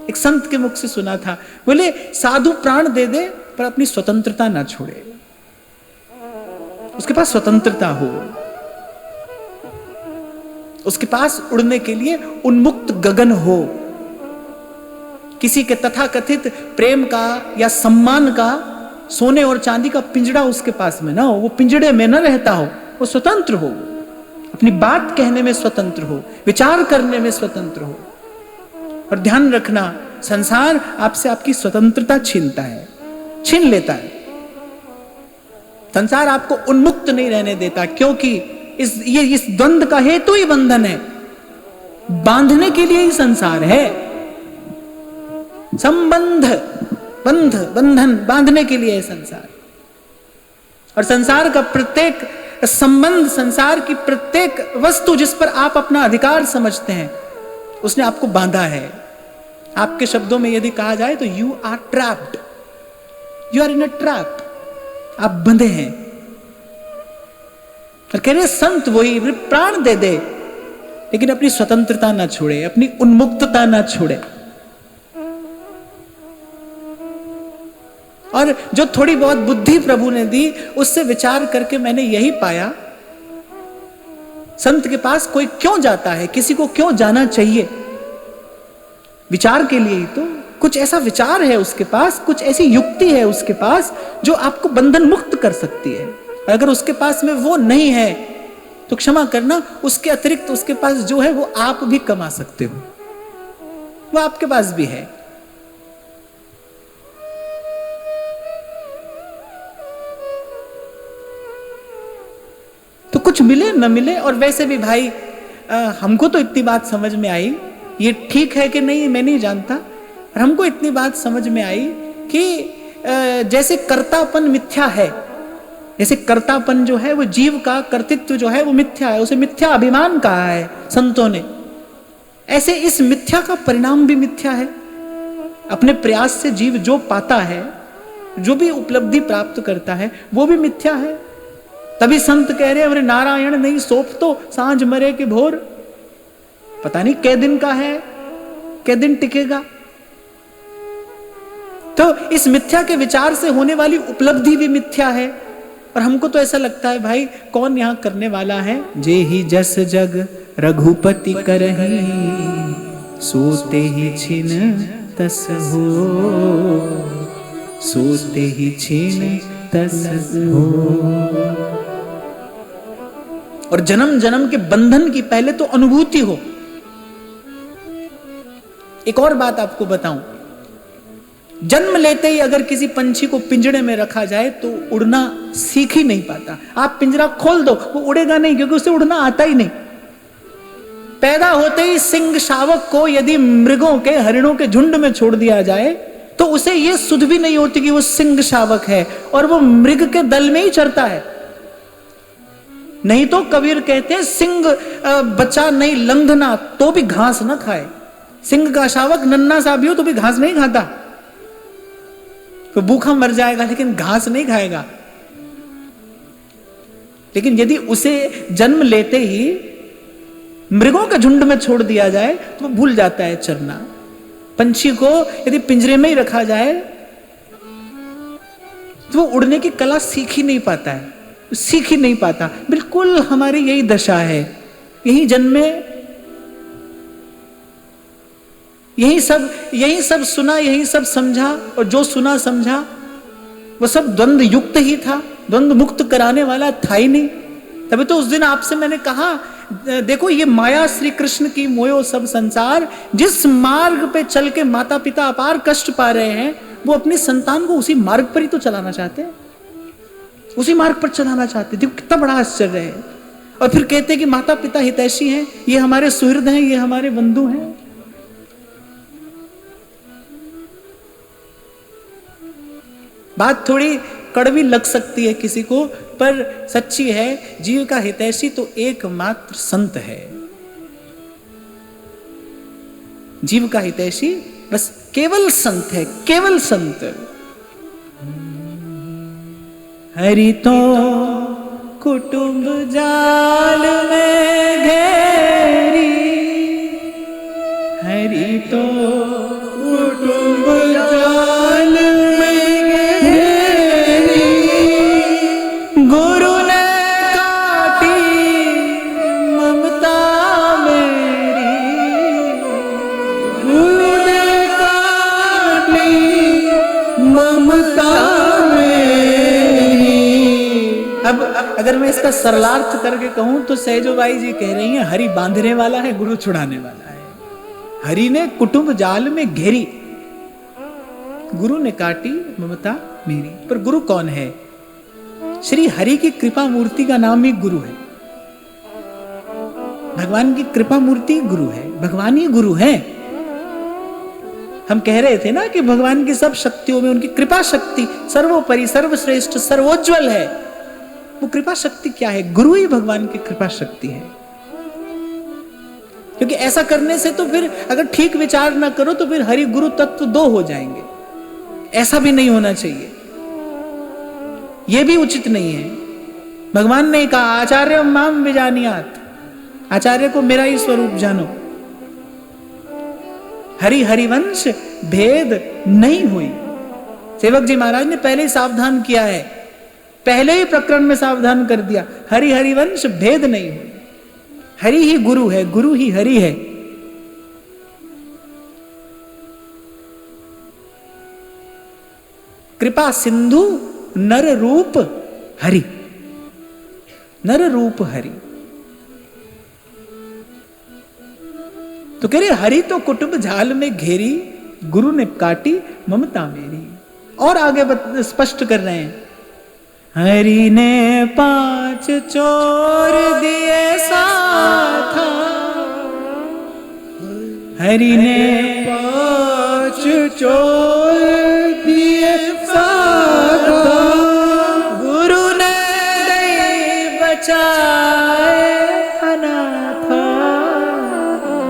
एक संत के मुख से सुना था, बोले साधु प्राण दे दे पर अपनी स्वतंत्रता ना छोड़े। उसके पास स्वतंत्रता हो, उसके पास उड़ने के लिए उन्मुक्त गगन हो। किसी के तथाकथित प्रेम का या सम्मान का, सोने और चांदी का पिंजड़ा उसके पास में ना हो, वो पिंजड़े में ना रहता हो, वो स्वतंत्र हो, अपनी बात कहने में स्वतंत्र हो, विचार करने में स्वतंत्र हो। और ध्यान रखना, संसार आपसे आपकी स्वतंत्रता छीनता है, छीन लेता है। संसार आपको उन्मुक्त नहीं रहने देता, क्योंकि इस द्वंद का हेतु ही बंधन है। बांधने के लिए ही संसार है। संबंध, बंध, बंधन बांधने के लिए है संसार। और संसार का प्रत्येक संबंध, संसार की प्रत्येक वस्तु जिस पर आप अपना अधिकार समझते हैं, उसने आपको बांधा है। आपके शब्दों में यदि कहा जाए तो you are trapped, you are in a trap. आप बंधे हैं। और कह रहे संत वही प्राण दे दे, लेकिन अपनी स्वतंत्रता ना छोड़े, अपनी उन्मुक्तता ना छोड़े। और जो थोड़ी बहुत बुद्धि प्रभु ने दी, उससे विचार करके मैंने यही पाया, संत के पास कोई क्यों जाता है, किसी को क्यों जाना चाहिए? विचार के लिए ही तो। कुछ ऐसा विचार है उसके पास, कुछ ऐसी युक्ति है उसके पास जो आपको बंधन मुक्त कर सकती है। और अगर उसके पास में वो नहीं है तो क्षमा करना, उसके अतिरिक्त उसके पास जो है वो आप भी कमा सकते हो, वो आपके पास भी है। तो कुछ मिले न मिले, और वैसे भी भाई हमको तो इतनी बात समझ में आई, ये ठीक है कि नहीं मैं नहीं जानता, और हमको इतनी बात समझ में आई कि जैसे कर्तापन मिथ्या है, जैसे कर्तापन जो है वो जीव का कर्तृत्व जो है वो मिथ्या है, उसे मिथ्या अभिमान कहा है संतों ने, ऐसे इस मिथ्या का परिणाम भी मिथ्या है। अपने प्रयास से जीव जो पाता है, जो भी उपलब्धि प्राप्त करता है, वो भी मिथ्या है। तभी संत कह रहे अरे नारायण नहीं सौंप तो सांझ मरे के भोर। पता नहीं कै दिन का है, कै दिन टिकेगा। तो इस मिथ्या के विचार से होने वाली उपलब्धि भी मिथ्या है। और हमको तो ऐसा लगता है भाई कौन यहां करने वाला है। जे ही जस जग रघुपति करहि, सोते ही छिन तस हो, सोते ही छिन तस हो। और जन्म जन्म के बंधन की पहले तो अनुभूति हो। एक और बात आपको बताऊं, जन्म लेते ही अगर किसी पंछी को पिंजरे में रखा जाए तो उड़ना सीख ही नहीं पाता। आप पिंजरा खोल दो वो उड़ेगा नहीं, क्योंकि उसे उड़ना आता ही नहीं। पैदा होते ही सिंह शावक को यदि मृगों के, हरिणों के झुंड में छोड़ दिया जाए तो उसे यह सुध भी नहीं होती कि वो सिंह शावक है और वो मृग के दल में ही चरता है। नहीं तो कबीर कहते हैं सिंह बच्चा नहीं लंघना तो भी घास ना खाए। सिंह का शावक नन्ना सा भी हो तो भी घास नहीं खाता, तो भूखा मर जाएगा लेकिन घास नहीं खाएगा। लेकिन यदि उसे जन्म लेते ही मृगों के झुंड में छोड़ दिया जाए तो वो भूल जाता है चरना। पंछी को यदि पिंजरे में ही रखा जाए तो वो उड़ने की कला सीख ही नहीं पाता है, सीख ही नहीं पाता। बिल्कुल हमारी यही दशा है। यही जन्मे, यही सब सुना, यही सब समझा, और जो सुना समझा वो सब द्वंद्व युक्त ही था, द्वंद्व मुक्त कराने वाला था ही नहीं। तभी तो उस दिन आपसे मैंने कहा देखो ये माया श्री कृष्ण की मोयो सब संसार, जिस मार्ग पे चल के माता पिता अपार कष्ट पा रहे हैं वो अपनी संतान को उसी मार्ग पर ही तो चलाना चाहते हैं, उसी मार्ग पर चलाना चाहते। देखो कितना बड़ा आश्चर्य है। और फिर कहते हैं कि माता पिता हितैषी हैं, ये हमारे सुहृद हैं, ये हमारे बंधु हैं। बात थोड़ी कड़वी लग सकती है किसी को, पर सच्ची है। जीव का हितैषी तो एकमात्र संत है। जीव का हितैषी बस केवल संत है, केवल संत। हरि तो कुटुंब जाल में घेरी, हरि तो कुटुंब जाल में घेरी, गुरु ने काटी ममता मेरी, गुरु ने काटी ममता मेरी। अब अगर मैं इसका सरलार्थ करके कहूं तो सहजोबाई जी कह रही हैं हरि बांधने वाला है, गुरु छुड़ाने वाला है। हरि ने कुटुंब जाल में घेरी, गुरु ने काटी ममता मेरी। पर गुरु कौन है? श्री हरि की कृपा मूर्ति का नाम ही गुरु है। भगवान की कृपा मूर्ति गुरु है, भगवान ही गुरु है। हम कह रहे थे ना कि भगवान की सब शक्तियों में उनकी कृपा शक्ति सर्वोपरि, सर्वश्रेष्ठ, सर्वोज्वल है। वो कृपा शक्ति क्या है? गुरु ही भगवान की कृपा शक्ति है। क्योंकि ऐसा करने से तो फिर अगर ठीक विचार ना करो तो फिर हरि गुरु तत्व दो हो जाएंगे। ऐसा भी नहीं होना चाहिए, यह भी उचित नहीं है। भगवान ने कहा आचार्य माम विजानियात, आचार्य को मेरा ही स्वरूप जानो। हरि हरिवंश भेद नहीं हुई। सेवक जी महाराज ने पहले ही सावधान किया है, पहले ही प्रकरण में सावधान कर दिया, हरि हरिवंश भेद नहीं हुई। हरि ही गुरु है, गुरु ही हरि है। कृपा सिंधु नर रूप हरि, नर रूप हरि। तो कह रहे हरि तो कुटुंब झाल में घेरी, गुरु ने काटी ममता मेरी। और आगे स्पष्ट कर रहे हैं, हरि ने 5 चोर दिए साथा, हरि ने 5 चोर दिए साथा, गुरु ने दई बचाए अनाथा,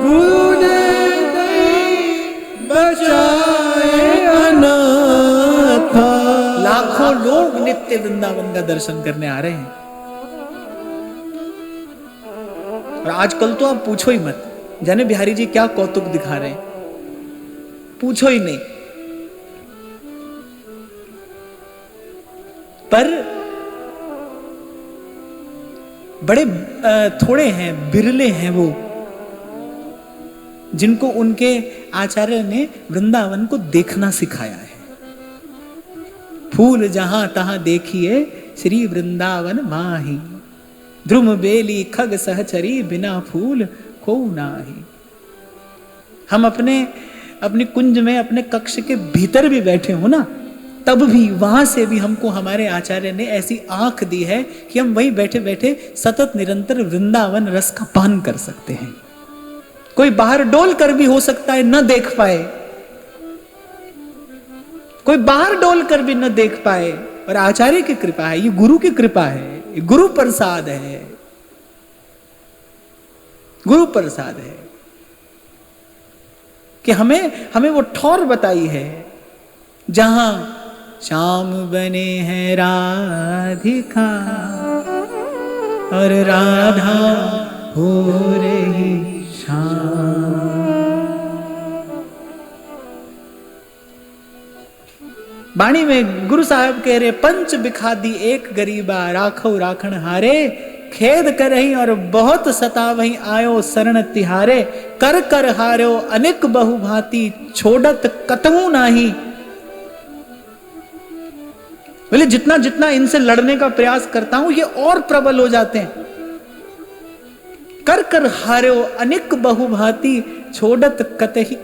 गुरु ने दई बचाए अनाथा। लाखों लोग नित्य वृंदावन का दर्शन करने आ रहे हैं। और आजकल तो आप पूछो ही मत, जाने बिहारी जी क्या कौतुक दिखा रहे हैं, पूछो ही नहीं। पर बड़े थोड़े हैं, बिरले हैं वो, जिनको उनके आचार्य ने वृंदावन को देखना सिखाया है। फूल जहां तहां देखिए श्री वृंदावन माही, ध्रुम बेली खग सहचरी बिना फूल को नाही। हम अपने कुंज में अपने कक्ष के भीतर भी बैठे हो ना, तब भी वहां से भी हमको हमारे आचार्य ने ऐसी आंख दी है कि हम वहीं बैठे बैठे सतत निरंतर वृंदावन रस का पान कर सकते हैं। कोई बाहर डोल कर भी हो सकता है न देख पाए, कोई बाहर डोल कर भी न देख पाए, और आचार्य की कृपा है, ये गुरु की कृपा है, ये गुरु प्रसाद है, गुरु प्रसाद है कि हमें वो ठौर बताई है जहां श्याम बने हैं राधिका और राधा हो रही श्याम। बाणी में गुरु साहब कह रहे, पंच बिखा दी एक गरीबा, राखो राखण हारे, खेद करही और बहुत सतावही, आयो शरण तिहारे, कर कर हार्यो अनेक बहुभांति, छोड़त कतहु नाही। बोले जितना जितना इनसे लड़ने का प्रयास करता हूं ये और प्रबल हो जाते हैं। कर कर हार्यो अनेक बहुभांति, छोड़त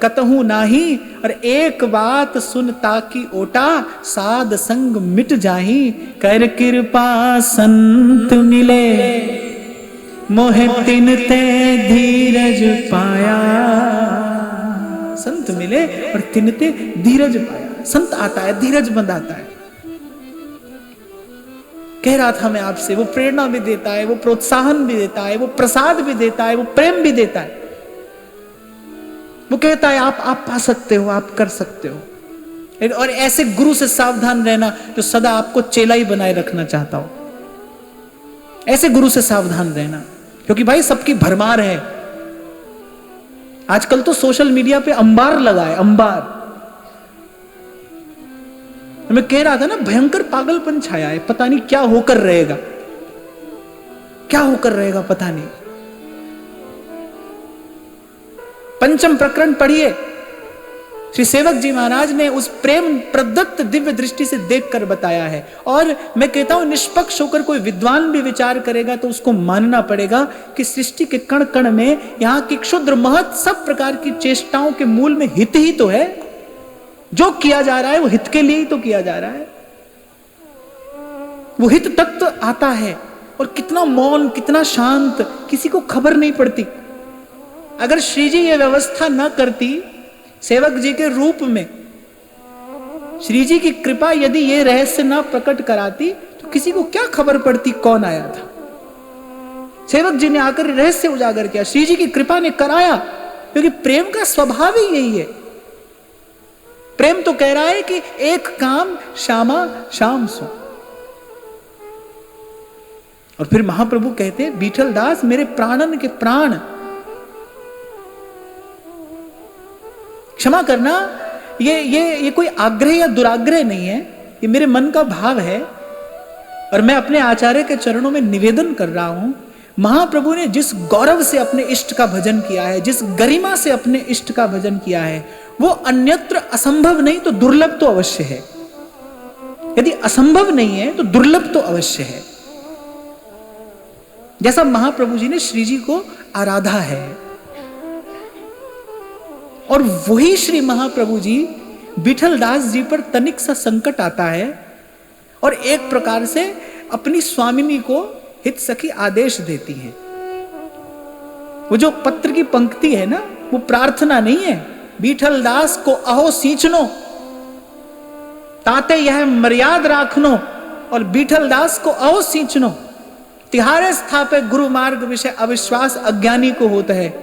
कतहु नाही, और एक बात सुन ताकि ओटा, साध संग मिट जाही, कर कृपा संत मिले, मोहे तिन ते धीरज पाया। संत मिले और तिन ते धीरज पाया। संत आता है, धीरज बंधाता है। कह रहा था मैं आपसे, वो प्रेरणा भी देता है, वो प्रोत्साहन भी देता है, वो प्रसाद भी देता है, वो प्रेम भी देता है। वो कहता है आप पा सकते हो, आप कर सकते हो। और ऐसे गुरु से सावधान रहना जो सदा आपको चेला ही बनाए रखना चाहता हो। ऐसे गुरु से सावधान रहना, क्योंकि भाई सबकी भरमार है। आजकल तो सोशल मीडिया पे अंबार लगा है, अंबार। मैं कह रहा था ना, भयंकर पागलपन छाया है, पता नहीं क्या होकर रहेगा, क्या होकर रहेगा पता नहीं। पंचम प्रकरण पढ़िए, श्री सेवक जी महाराज ने उस प्रेम प्रदत्त दिव्य दृष्टि से देखकर बताया है। और मैं कहता हूं निष्पक्ष होकर कोई विद्वान भी विचार करेगा तो उसको मानना पड़ेगा कि सृष्टि के कण कण में, यहां की क्षुद्र महत सब प्रकार की चेष्टाओं के मूल में हित ही तो है। जो किया जा रहा है वो हित के लिए ही तो किया जा रहा है। वो हित तत्व आता है, और कितना मौन, कितना शांत, किसी को खबर नहीं पड़ती। अगर श्री जी ये व्यवस्था न करती, सेवक जी के रूप में श्री जी की कृपा यदि ये रहस्य न प्रकट कराती, तो किसी को क्या खबर पड़ती कौन आया था। सेवक जी ने आकर रहस्य उजागर किया, श्री जी की कृपा ने कराया, क्योंकि प्रेम का स्वभाव ही यही है। प्रेम तो कह रहा है कि एक काम श्यामा श्याम सो। और फिर महाप्रभु कहते, बीठल दास मेरे प्राणन के प्राण, क्षमा करना, ये कोई आग्रह या दुराग्रह नहीं है, ये मेरे मन का भाव है। और मैं अपने आचार्य के चरणों में निवेदन कर रहा हूं, महाप्रभु ने जिस गौरव से अपने इष्ट का भजन किया है, जिस गरिमा से अपने इष्ट का भजन किया है, वो अन्यत्र असंभव नहीं तो दुर्लभ तो अवश्य है। यदि असंभव नहीं है तो दुर्लभ तो अवश्य है। जैसा महाप्रभु जी ने श्री जी को आराधा है, और वही श्री महाप्रभु जी विठल दास जी पर तनिक सा संकट आता है, और एक प्रकार से अपनी स्वामिनी को हित सखी आदेश देती है। वो जो पत्र की पंक्ति है ना, वो प्रार्थना नहीं है। बीठल दास को अहो सींचनो, ताते यह मर्याद राखनो, और बीठल दास को अहो सींचनो, तिहारे स्थापे गुरु मार्ग विषय अविश्वास अज्ञानी को होता है।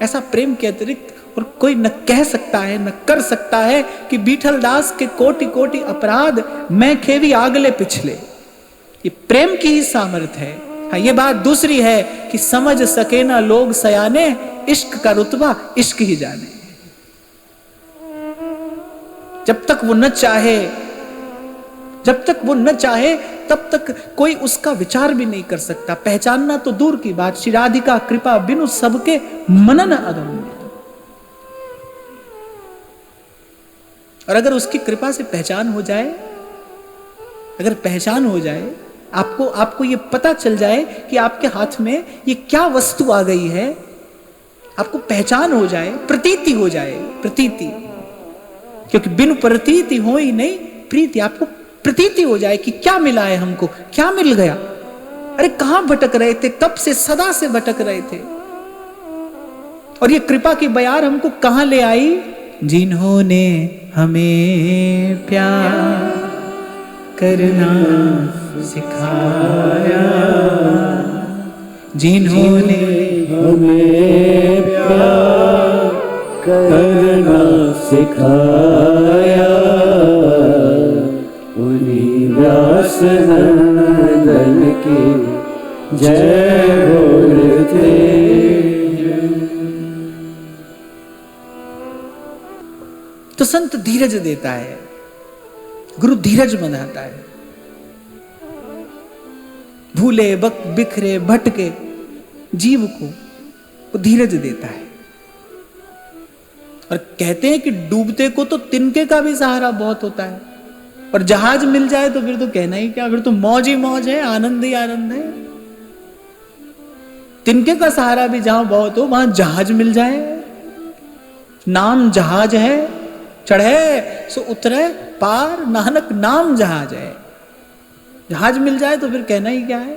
ऐसा प्रेम के अतिरिक्त और कोई न कह सकता है, न कर सकता है कि बीठल दास के कोटि कोटि अपराध मैं खेवी आगले पिछले। ये प्रेम की ही सामर्थ्य है। हाँ, ये बात दूसरी है कि समझ सके ना लोग सयाने, इश्क का रुतबा इश्क ही जाने। जब तक वो न चाहे, जब तक वो न चाहे तब तक कोई उसका विचार भी नहीं कर सकता। पहचानना तो दूर की बात, श्री राधिका कृपा बिनु सबके मनन अगम्य। और अगर उसकी कृपा से पहचान हो जाए, अगर पहचान हो जाए, आपको ये पता चल जाए कि आपके हाथ में ये क्या वस्तु आ गई है, आपको पहचान हो जाए, प्रतीति हो जाए, प्रतीति, क्योंकि बिन प्रतीति हो ही नहीं प्रीति। आपको प्रतीति हो जाए कि क्या मिला है हमको, क्या मिल गया, अरे कहां भटक रहे थे, कब से, सदा से भटक रहे थे, और ये कृपा की बयार हमको कहां ले आई। जिन्होंने हमें प्यार करना सिखाया, जिन्होंने हमें प्यार करना सिखाया, उन्हीं व्यास नंदन की जय बोलते। तो संत धीरज देता है, गुरु धीरज बनाता है। भूले बिखरे भटके जीव को धीरज देता है। और कहते हैं कि डूबते को तो तिनके का भी सहारा बहुत होता है, और जहाज मिल जाए तो फिर तो कहना ही क्या, फिर तो मौज ही मौज है, आनंद ही आनंद है। तिनके का सहारा भी जहां बहुत हो वहां जहाज मिल जाए, नाम जहाज है, चढ़े सो उतरे पार, नानक नाम जहाज है। जहाज मिल जाए तो फिर कहना ही क्या है।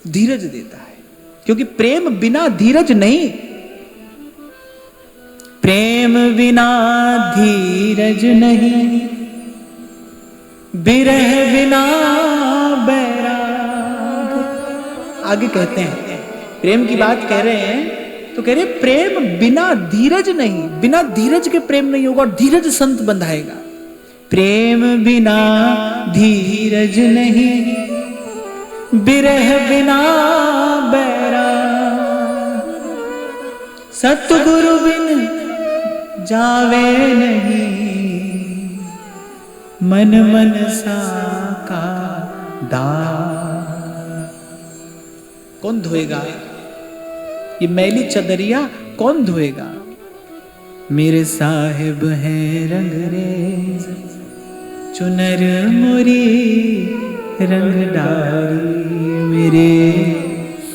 धीरज देता है, क्योंकि प्रेम बिना धीरज नहीं, प्रेम बिना धीरज नहीं, बिरह बिना बैराग। आगे कहते हैं, प्रेम की बात कह रहे हैं तो कह रहे प्रेम बिना धीरज नहीं, बिना धीरज के प्रेम नहीं होगा, और धीरज संत बंधाएगा। प्रेम बिना धीरज नहीं, बिरह बिना बैराग, सतगुरु बिन जावे नहीं, मन मन सा का दाग। कौन धोएगा ये मैली चदरिया, कौन धोएगा। मेरे साहिब हैं रंगरेज, चुनर मोरी रंगदारी, मेरे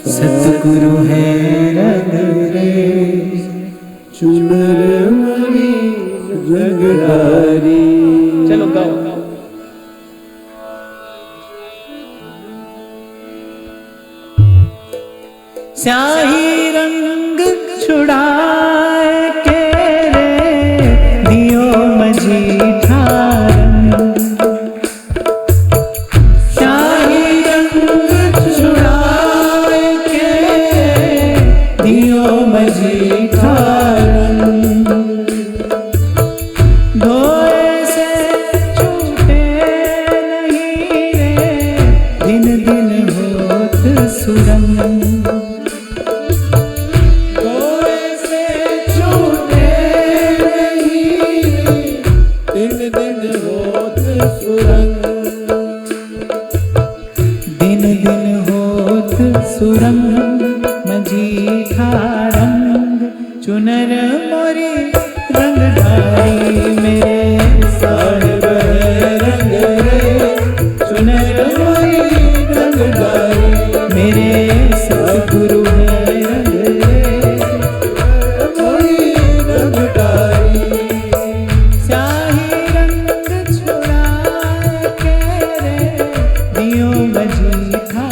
सतगुरु हैं रंगरेज, चुनर मोरी रंगदारी। चलो गाओ। स्याही रंग छुड़ाए के रे दियो मजीठा रंग, स्याही रंग छुड़ाए के दियो मजीठा रंग, धोए से छूटे नहीं रे दिन दिन होत सुरंग, सुरंग मजीठा रंग, चुनर मोरी रंगदारी, मेरे साहिब रंग रे, चुनर मोरी रंगदारी, मेरे सतगुरु है रंग रे, मोरी रंगदारी। स्याही रंग छुड़ा के रे दियो मजीठा,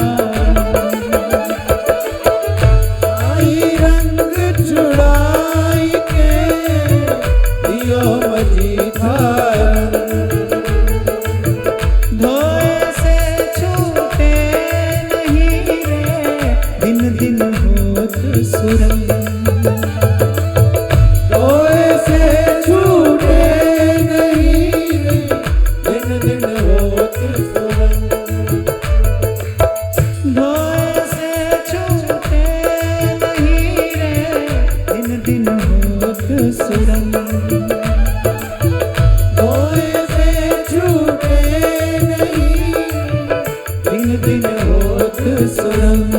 सुरंग, धोए से छूटे नहीं, दिन दिन होत सुरंग,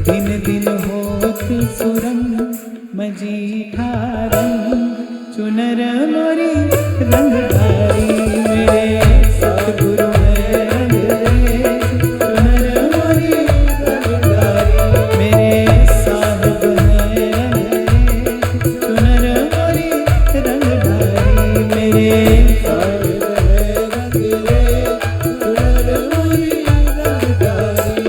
दिन दिन होत सुरंग, मजीठा रंग, चुनर मोरी रंगधारी, मेरे सतगुरु है रंगरेज, चुनर मोरी रंगधारी, मेरे साहिब है रंगरेज, चुनर मोरी रंगधारी, मेरे साहिब है रंगरेज, चुनर मोरी रंगधारी।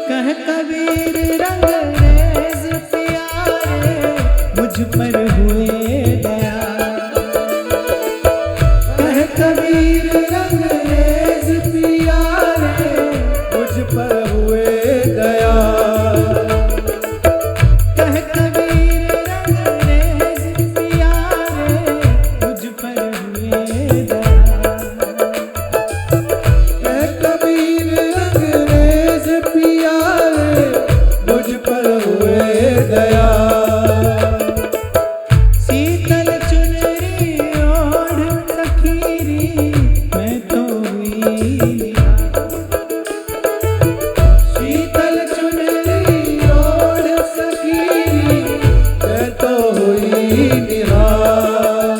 कह कबीर रंगरेज प्यारे, मुझ पर हुए दया, कह कबीर रंगरेज प्यारे, मुझ पर हुए दया, कह कबीर रंगरेज प्यारे, मुझ पर हुए दया, कह कबीर रंगरेज प्यारे, मुझ पर हुए दया, शीतल चुनरी ओढ़ सखीरी, मैं तो हुई शीतल चुनरी ओढ़ सखीरी, मैं तो हुई निहार,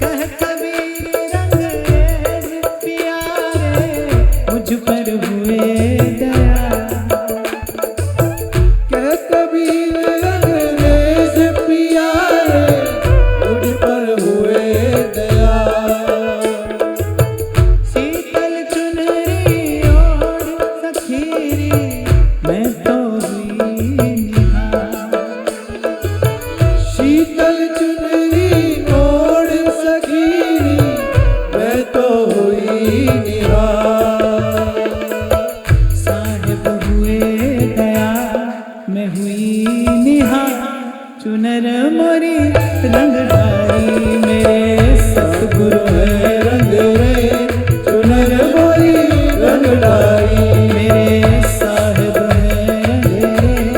कह कबीर रंगरेज प्यारे, मुझ पर हुए दया, कह कबीर रंगरेज प्यारे, मुझ पर हुए दया, शीतल चुनरी ओढ़ सखीरी, मैं तो हुई निहार, शीतल चुनरी ओढ़ सखीरी, मैं तो हुई निहार, साहिब हुए दया, मैं हुई निहार, चुनर मोरी रंगधारी, मेरे सतगुरु है रंगरेज, चुनर मोरी रंगधारी, मेरे साहिब है रंगरेज,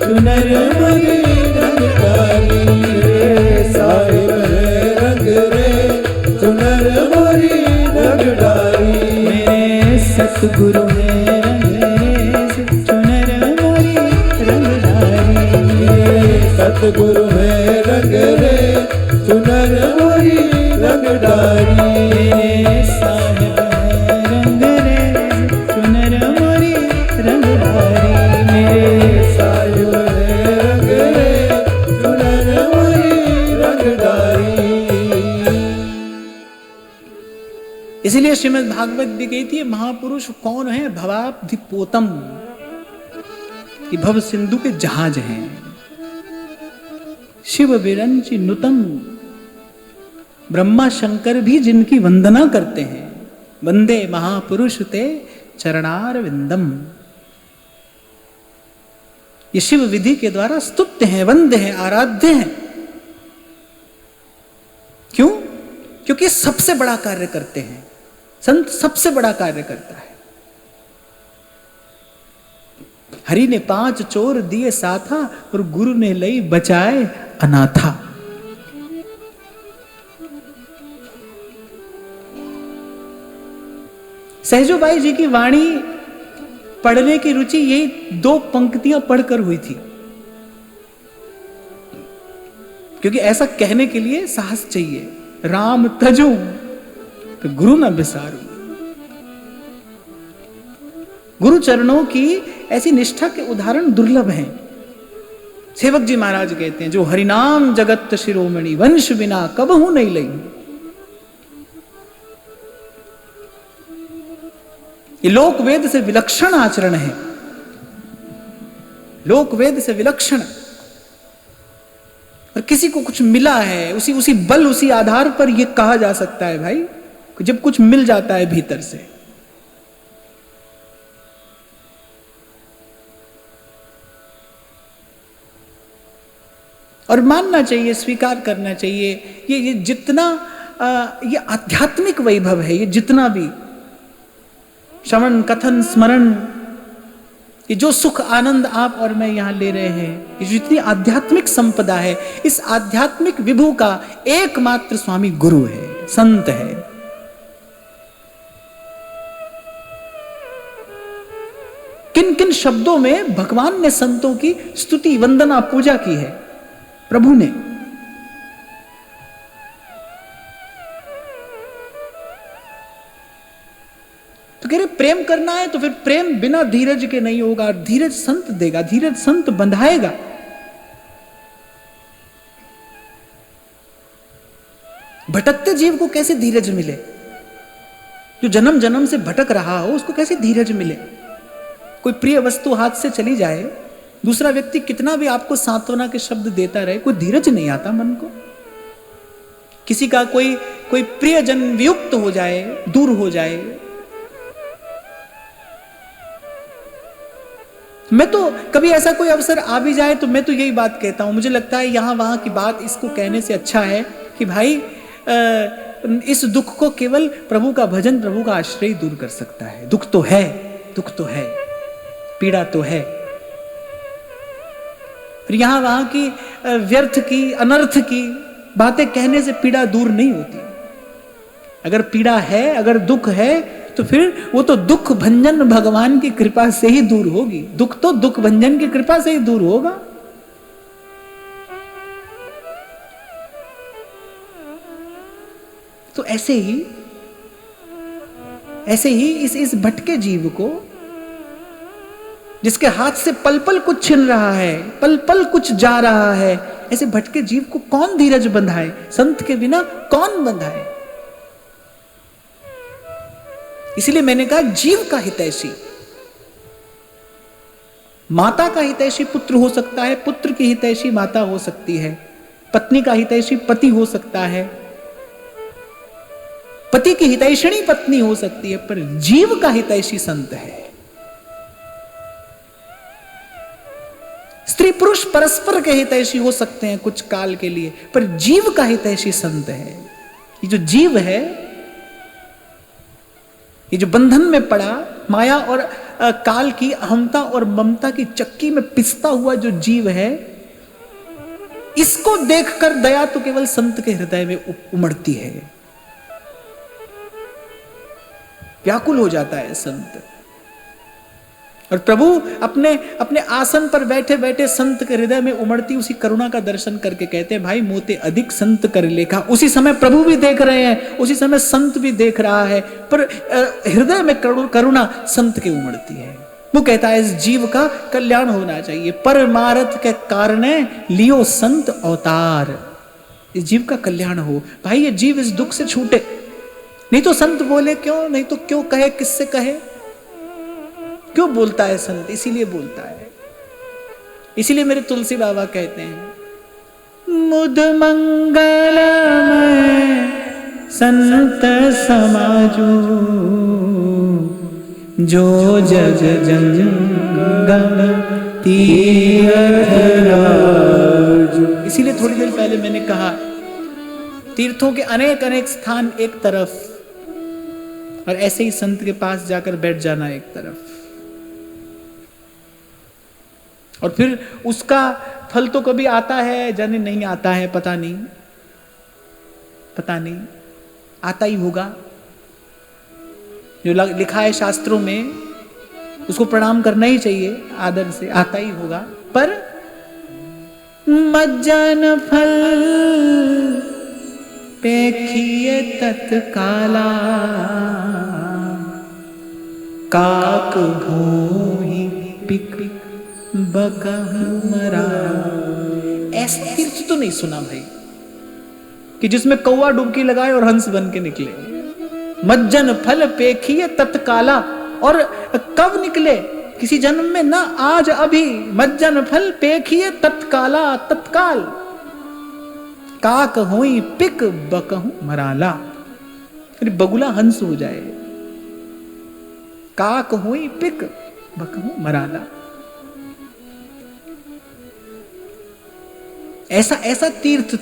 चुनर मोरी रंगधारी, मेरे साहिब है रंगरेज, चुनर मोरी रंगधारी, मेरे सतगुरु है रंगरेज, चुनर मोरी रंगधारी, मेरे सतगुरु है रंगरेज, चुनर मोरी रंगधारी, मेरे साहिब है रंगरेज, चुनर मोरी रंगधारी, मेरे साहिब है रंगरेज, चुनर मोरी रंगधारी। इसलिए श्रीमद् भागवत भी कहती है, महापुरुष कौन है? भवाब्धि पोतम, कि भव सिंधु के जहाज हैं, शिव विरंचि नुतम, ब्रह्मा शंकर भी जिनकी वंदना करते हैं, वंदे महापुरुष ते चरणार विंदम, ये शिव विधि के द्वारा स्तुत्य हैं, वंद्य हैं, आराध्य हैं। क्यों? क्योंकि सबसे बड़ा कार्य करते हैं, संत सबसे बड़ा कार्य करता है। हरि ने 5 चोर दिए साथा, और गुरु ने लई बचाए अनाथा। सहजोबाई जी की वाणी पढ़ने की रुचि यही 2 पंक्तियां पढ़कर हुई थी, क्योंकि ऐसा कहने के लिए साहस चाहिए, राम तजू तो गुरु न बिसारू। गुरु चरणों की ऐसी निष्ठा के उदाहरण दुर्लभ हैं। सेवक जी महाराज कहते हैं, जो हरिनाम जगत शिरोमणि, वंश बिना कबहू नहीं लई। ये लोक वेद से विलक्षण आचरण है, लोक वेद से विलक्षण। और किसी को कुछ मिला है, उसी बल, उसी आधार पर यह कहा जा सकता है भाई, जब कुछ मिल जाता है भीतर से। और मानना चाहिए, स्वीकार करना चाहिए, ये जितना ये आध्यात्मिक वैभव है, ये जितना भी श्रवण कथन स्मरण, ये जो सुख आनंद आप और मैं यहां ले रहे हैं, ये जितनी आध्यात्मिक संपदा है, इस आध्यात्मिक विभू का एकमात्र स्वामी गुरु है, संत है। किन किन शब्दों में भगवान ने संतों की स्तुति, वंदना, पूजा की है प्रभु ने। तो कह रहे प्रेम करना है तो फिर प्रेम बिना धीरज के नहीं होगा। धीरज संत देगा, धीरज संत बंधाएगा। भटकते जीव को कैसे धीरज मिले? जो जन्म जन्म से भटक रहा हो उसको कैसे धीरज मिले? कोई प्रिय वस्तु हाथ से चली जाए, दूसरा व्यक्ति कितना भी आपको सांत्वना के शब्द देता रहे, कोई धीरज नहीं आता मन को। किसी का कोई प्रियजन वियुक्त हो जाए, दूर हो जाए, मैं तो कभी ऐसा कोई अवसर आ भी जाए तो मैं तो यही बात कहता हूं, मुझे लगता है यहां वहां की बात इसको कहने से अच्छा है कि भाई इस दुख को केवल प्रभु का भजन, प्रभु का आश्रय दूर कर सकता है। दुख तो है, पीड़ा तो है। फिर यहां वहां की व्यर्थ की, अनर्थ की बातें कहने से पीड़ा दूर नहीं होती। अगर पीड़ा है, अगर दुख है, तो फिर वो तो दुख भंजन भगवान की कृपा से ही दूर होगी। दुख तो दुख भंजन की कृपा से ही दूर होगा। तो ऐसे ही इस भटके जीव को, जिसके हाथ से पल पल कुछ छिन रहा है, पल पल कुछ जा रहा है, ऐसे भटके जीव को कौन धीरज बंधाए? संत के बिना कौन बंधाए? इसलिए मैंने कहा जीव का हितैषी, माता का हितैषी पुत्र हो सकता है, पुत्र की हितैषी माता हो सकती है, पत्नी का हितैषी पति हो सकता है, पति की हितैषिणी पत्नी हो सकती है, पर जीव का हितैषी संत है। स्त्री पुरुष परस्पर के हितैषी हो सकते हैं कुछ काल के लिए, पर जीव का हितैषी संत है। ये जो जीव है, ये जो बंधन में पड़ा, माया और काल की अहमता और ममता की चक्की में पिसता हुआ जो जीव है, इसको देखकर दया तो केवल संत के हृदय में उमड़ती है। व्याकुल हो जाता है संत। और प्रभु अपने आसन पर बैठे बैठे संत के हृदय में उमड़ती उसी करुणा का दर्शन करके कहते हैं, भाई मोते अधिक संत कर लेखा। उसी समय प्रभु भी देख रहे हैं, उसी समय संत भी देख रहा है, पर हृदय में करुणा संत के उमड़ती है। वो कहता है इस जीव का कल्याण होना चाहिए, परमार्थ के कारण लियो संत अवतार। इस जीव का कल्याण हो, भाई ये जीव इस दुख से छूटे। नहीं तो संत बोले क्यों, नहीं तो क्यों कहे, किससे कहे? क्यों बोलता है संत? इसीलिए बोलता है। इसीलिए मेरे तुलसी बाबा कहते हैं, मुद मंगलमय संत समाजू, जो जग जंगम तीर्थ राजू। इसीलिए थोड़ी देर पहले मैंने कहा, तीर्थों के अनेक अनेक स्थान एक तरफ, और ऐसे ही संत के पास जाकर बैठ जाना एक तरफ। और फिर उसका फल तो कभी आता है, जाने नहीं आता है, पता नहीं, आता ही होगा। जो लिखा है शास्त्रों में उसको प्रणाम करना ही चाहिए आदर से, आता ही होगा। पर मज्जन फल पेखिए तत्काला, काक भूहि पिक बकमरा। ऐसा तीर्थ तो नहीं सुना भाई कि जिसमें कौवा डुबकी लगाए और हंस बन के निकले। मज्जन फल पेखिए तत्काला, और कब निकले? किसी जन्म में ना, आज अभी। मज्जन फल पेखिए तत्काला, तत्काल। काक होई पिक बकहूं मराला, अरे बगुला हंस हो जाए। काक होई पिक बकहूं मराला। ऐसा तीर्थ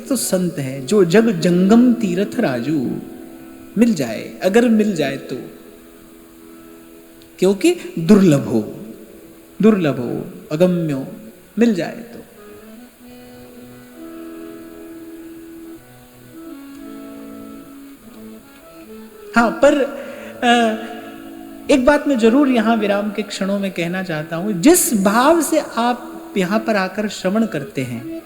तो संत है जो जग जंगम तीर्थ राजू, मिल जाए अगर मिल जाए तो, क्योंकि दुर्लभ हो अगम्यो, मिल जाए तो। हाँ, पर एक बात मैं जरूर यहां विराम के क्षणों में कहना चाहता हूं, जिस भाव से आप यहां पर आकर श्रवण करते हैं,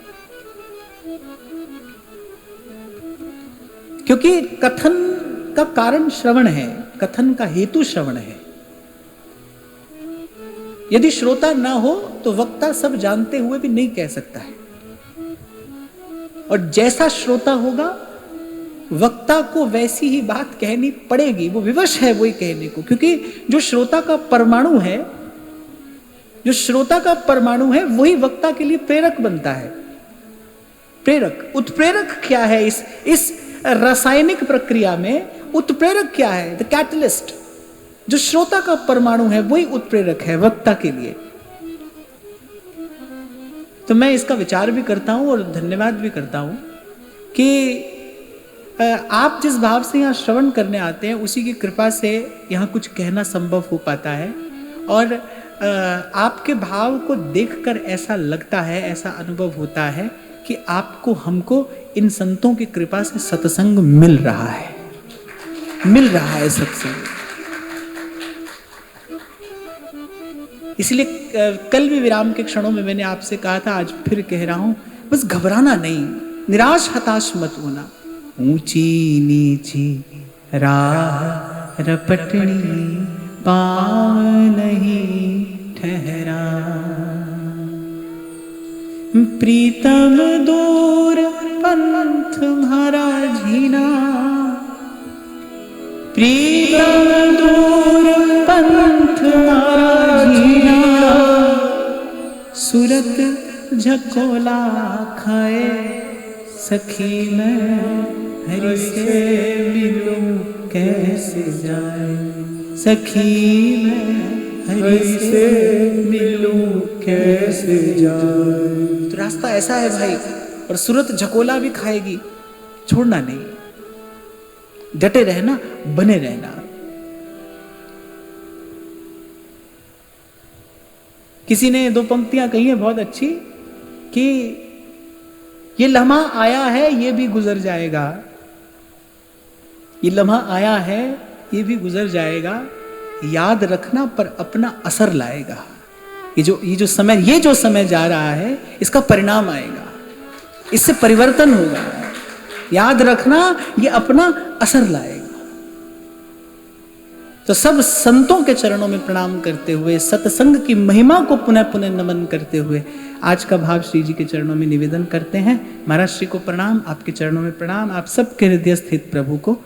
क्योंकि कथन का कारण श्रवण है, कथन का हेतु श्रवण है। यदि श्रोता ना हो तो वक्ता सब जानते हुए भी नहीं कह सकता है, और जैसा श्रोता होगा वक्ता को वैसी ही बात कहनी पड़ेगी, वो विवश है वही कहने को, क्योंकि जो श्रोता का परमाणु है वही वक्ता के लिए प्रेरक बनता है। प्रेरक, उत्प्रेरक क्या है इस रासायनिक प्रक्रिया में? उत्प्रेरक क्या है? The catalyst. जो श्रोता का परमाणु है वही उत्प्रेरक है वक्ता के लिए। तो मैं इसका विचार भी करता हूं और धन्यवाद भी करता हूं कि आप जिस भाव से यहाँ श्रवण करने आते हैं उसी की कृपा से यहाँ कुछ कहना संभव हो पाता है, और आपके भाव को देखकर ऐसा लगता है, ऐसा अनुभव होता है कि आपको हमको इन संतों की कृपा से सत्संग मिल रहा है सत्संग। इसलिए कल भी विराम के क्षणों में मैंने आपसे कहा था, आज फिर कह रहा हूं, बस घबराना नहीं, निराश हताश मत होना। ऊंची नीची राह रपटनी पाँव नहीं ठहरा, प्रीतम दूर पंथ म्हारा झीना, प्रीतम दूर पंथ म्हारा झीना, सूरत झकोला खाए सखी मैं हरि से मिलूं कैसे जाए, सखी मैं हरि से मिलूं कैसे जाए। तो रास्ता ऐसा है भाई, और सूरत झकोला भी खाएगी, छोड़ना नहीं, डटे रहना, बने रहना। किसी ने दो पंक्तियां कही है बहुत अच्छी कि ये लम्हा आया है ये भी गुजर जाएगा, ये लम्हा आया है ये भी गुजर जाएगा, याद रखना पर अपना असर लाएगा। ये जो समय जा रहा है इसका परिणाम आएगा, इससे परिवर्तन होगा, याद रखना ये अपना असर लाएगा। तो सब संतों के चरणों में प्रणाम करते हुए, सत्संग की महिमा को पुनः पुनः नमन करते हुए आज का भाव श्री जी के चरणों में निवेदन करते हैं। महाराज श्री को प्रणाम, आपके चरणों में प्रणाम, आप सबके हृदय स्थित प्रभु को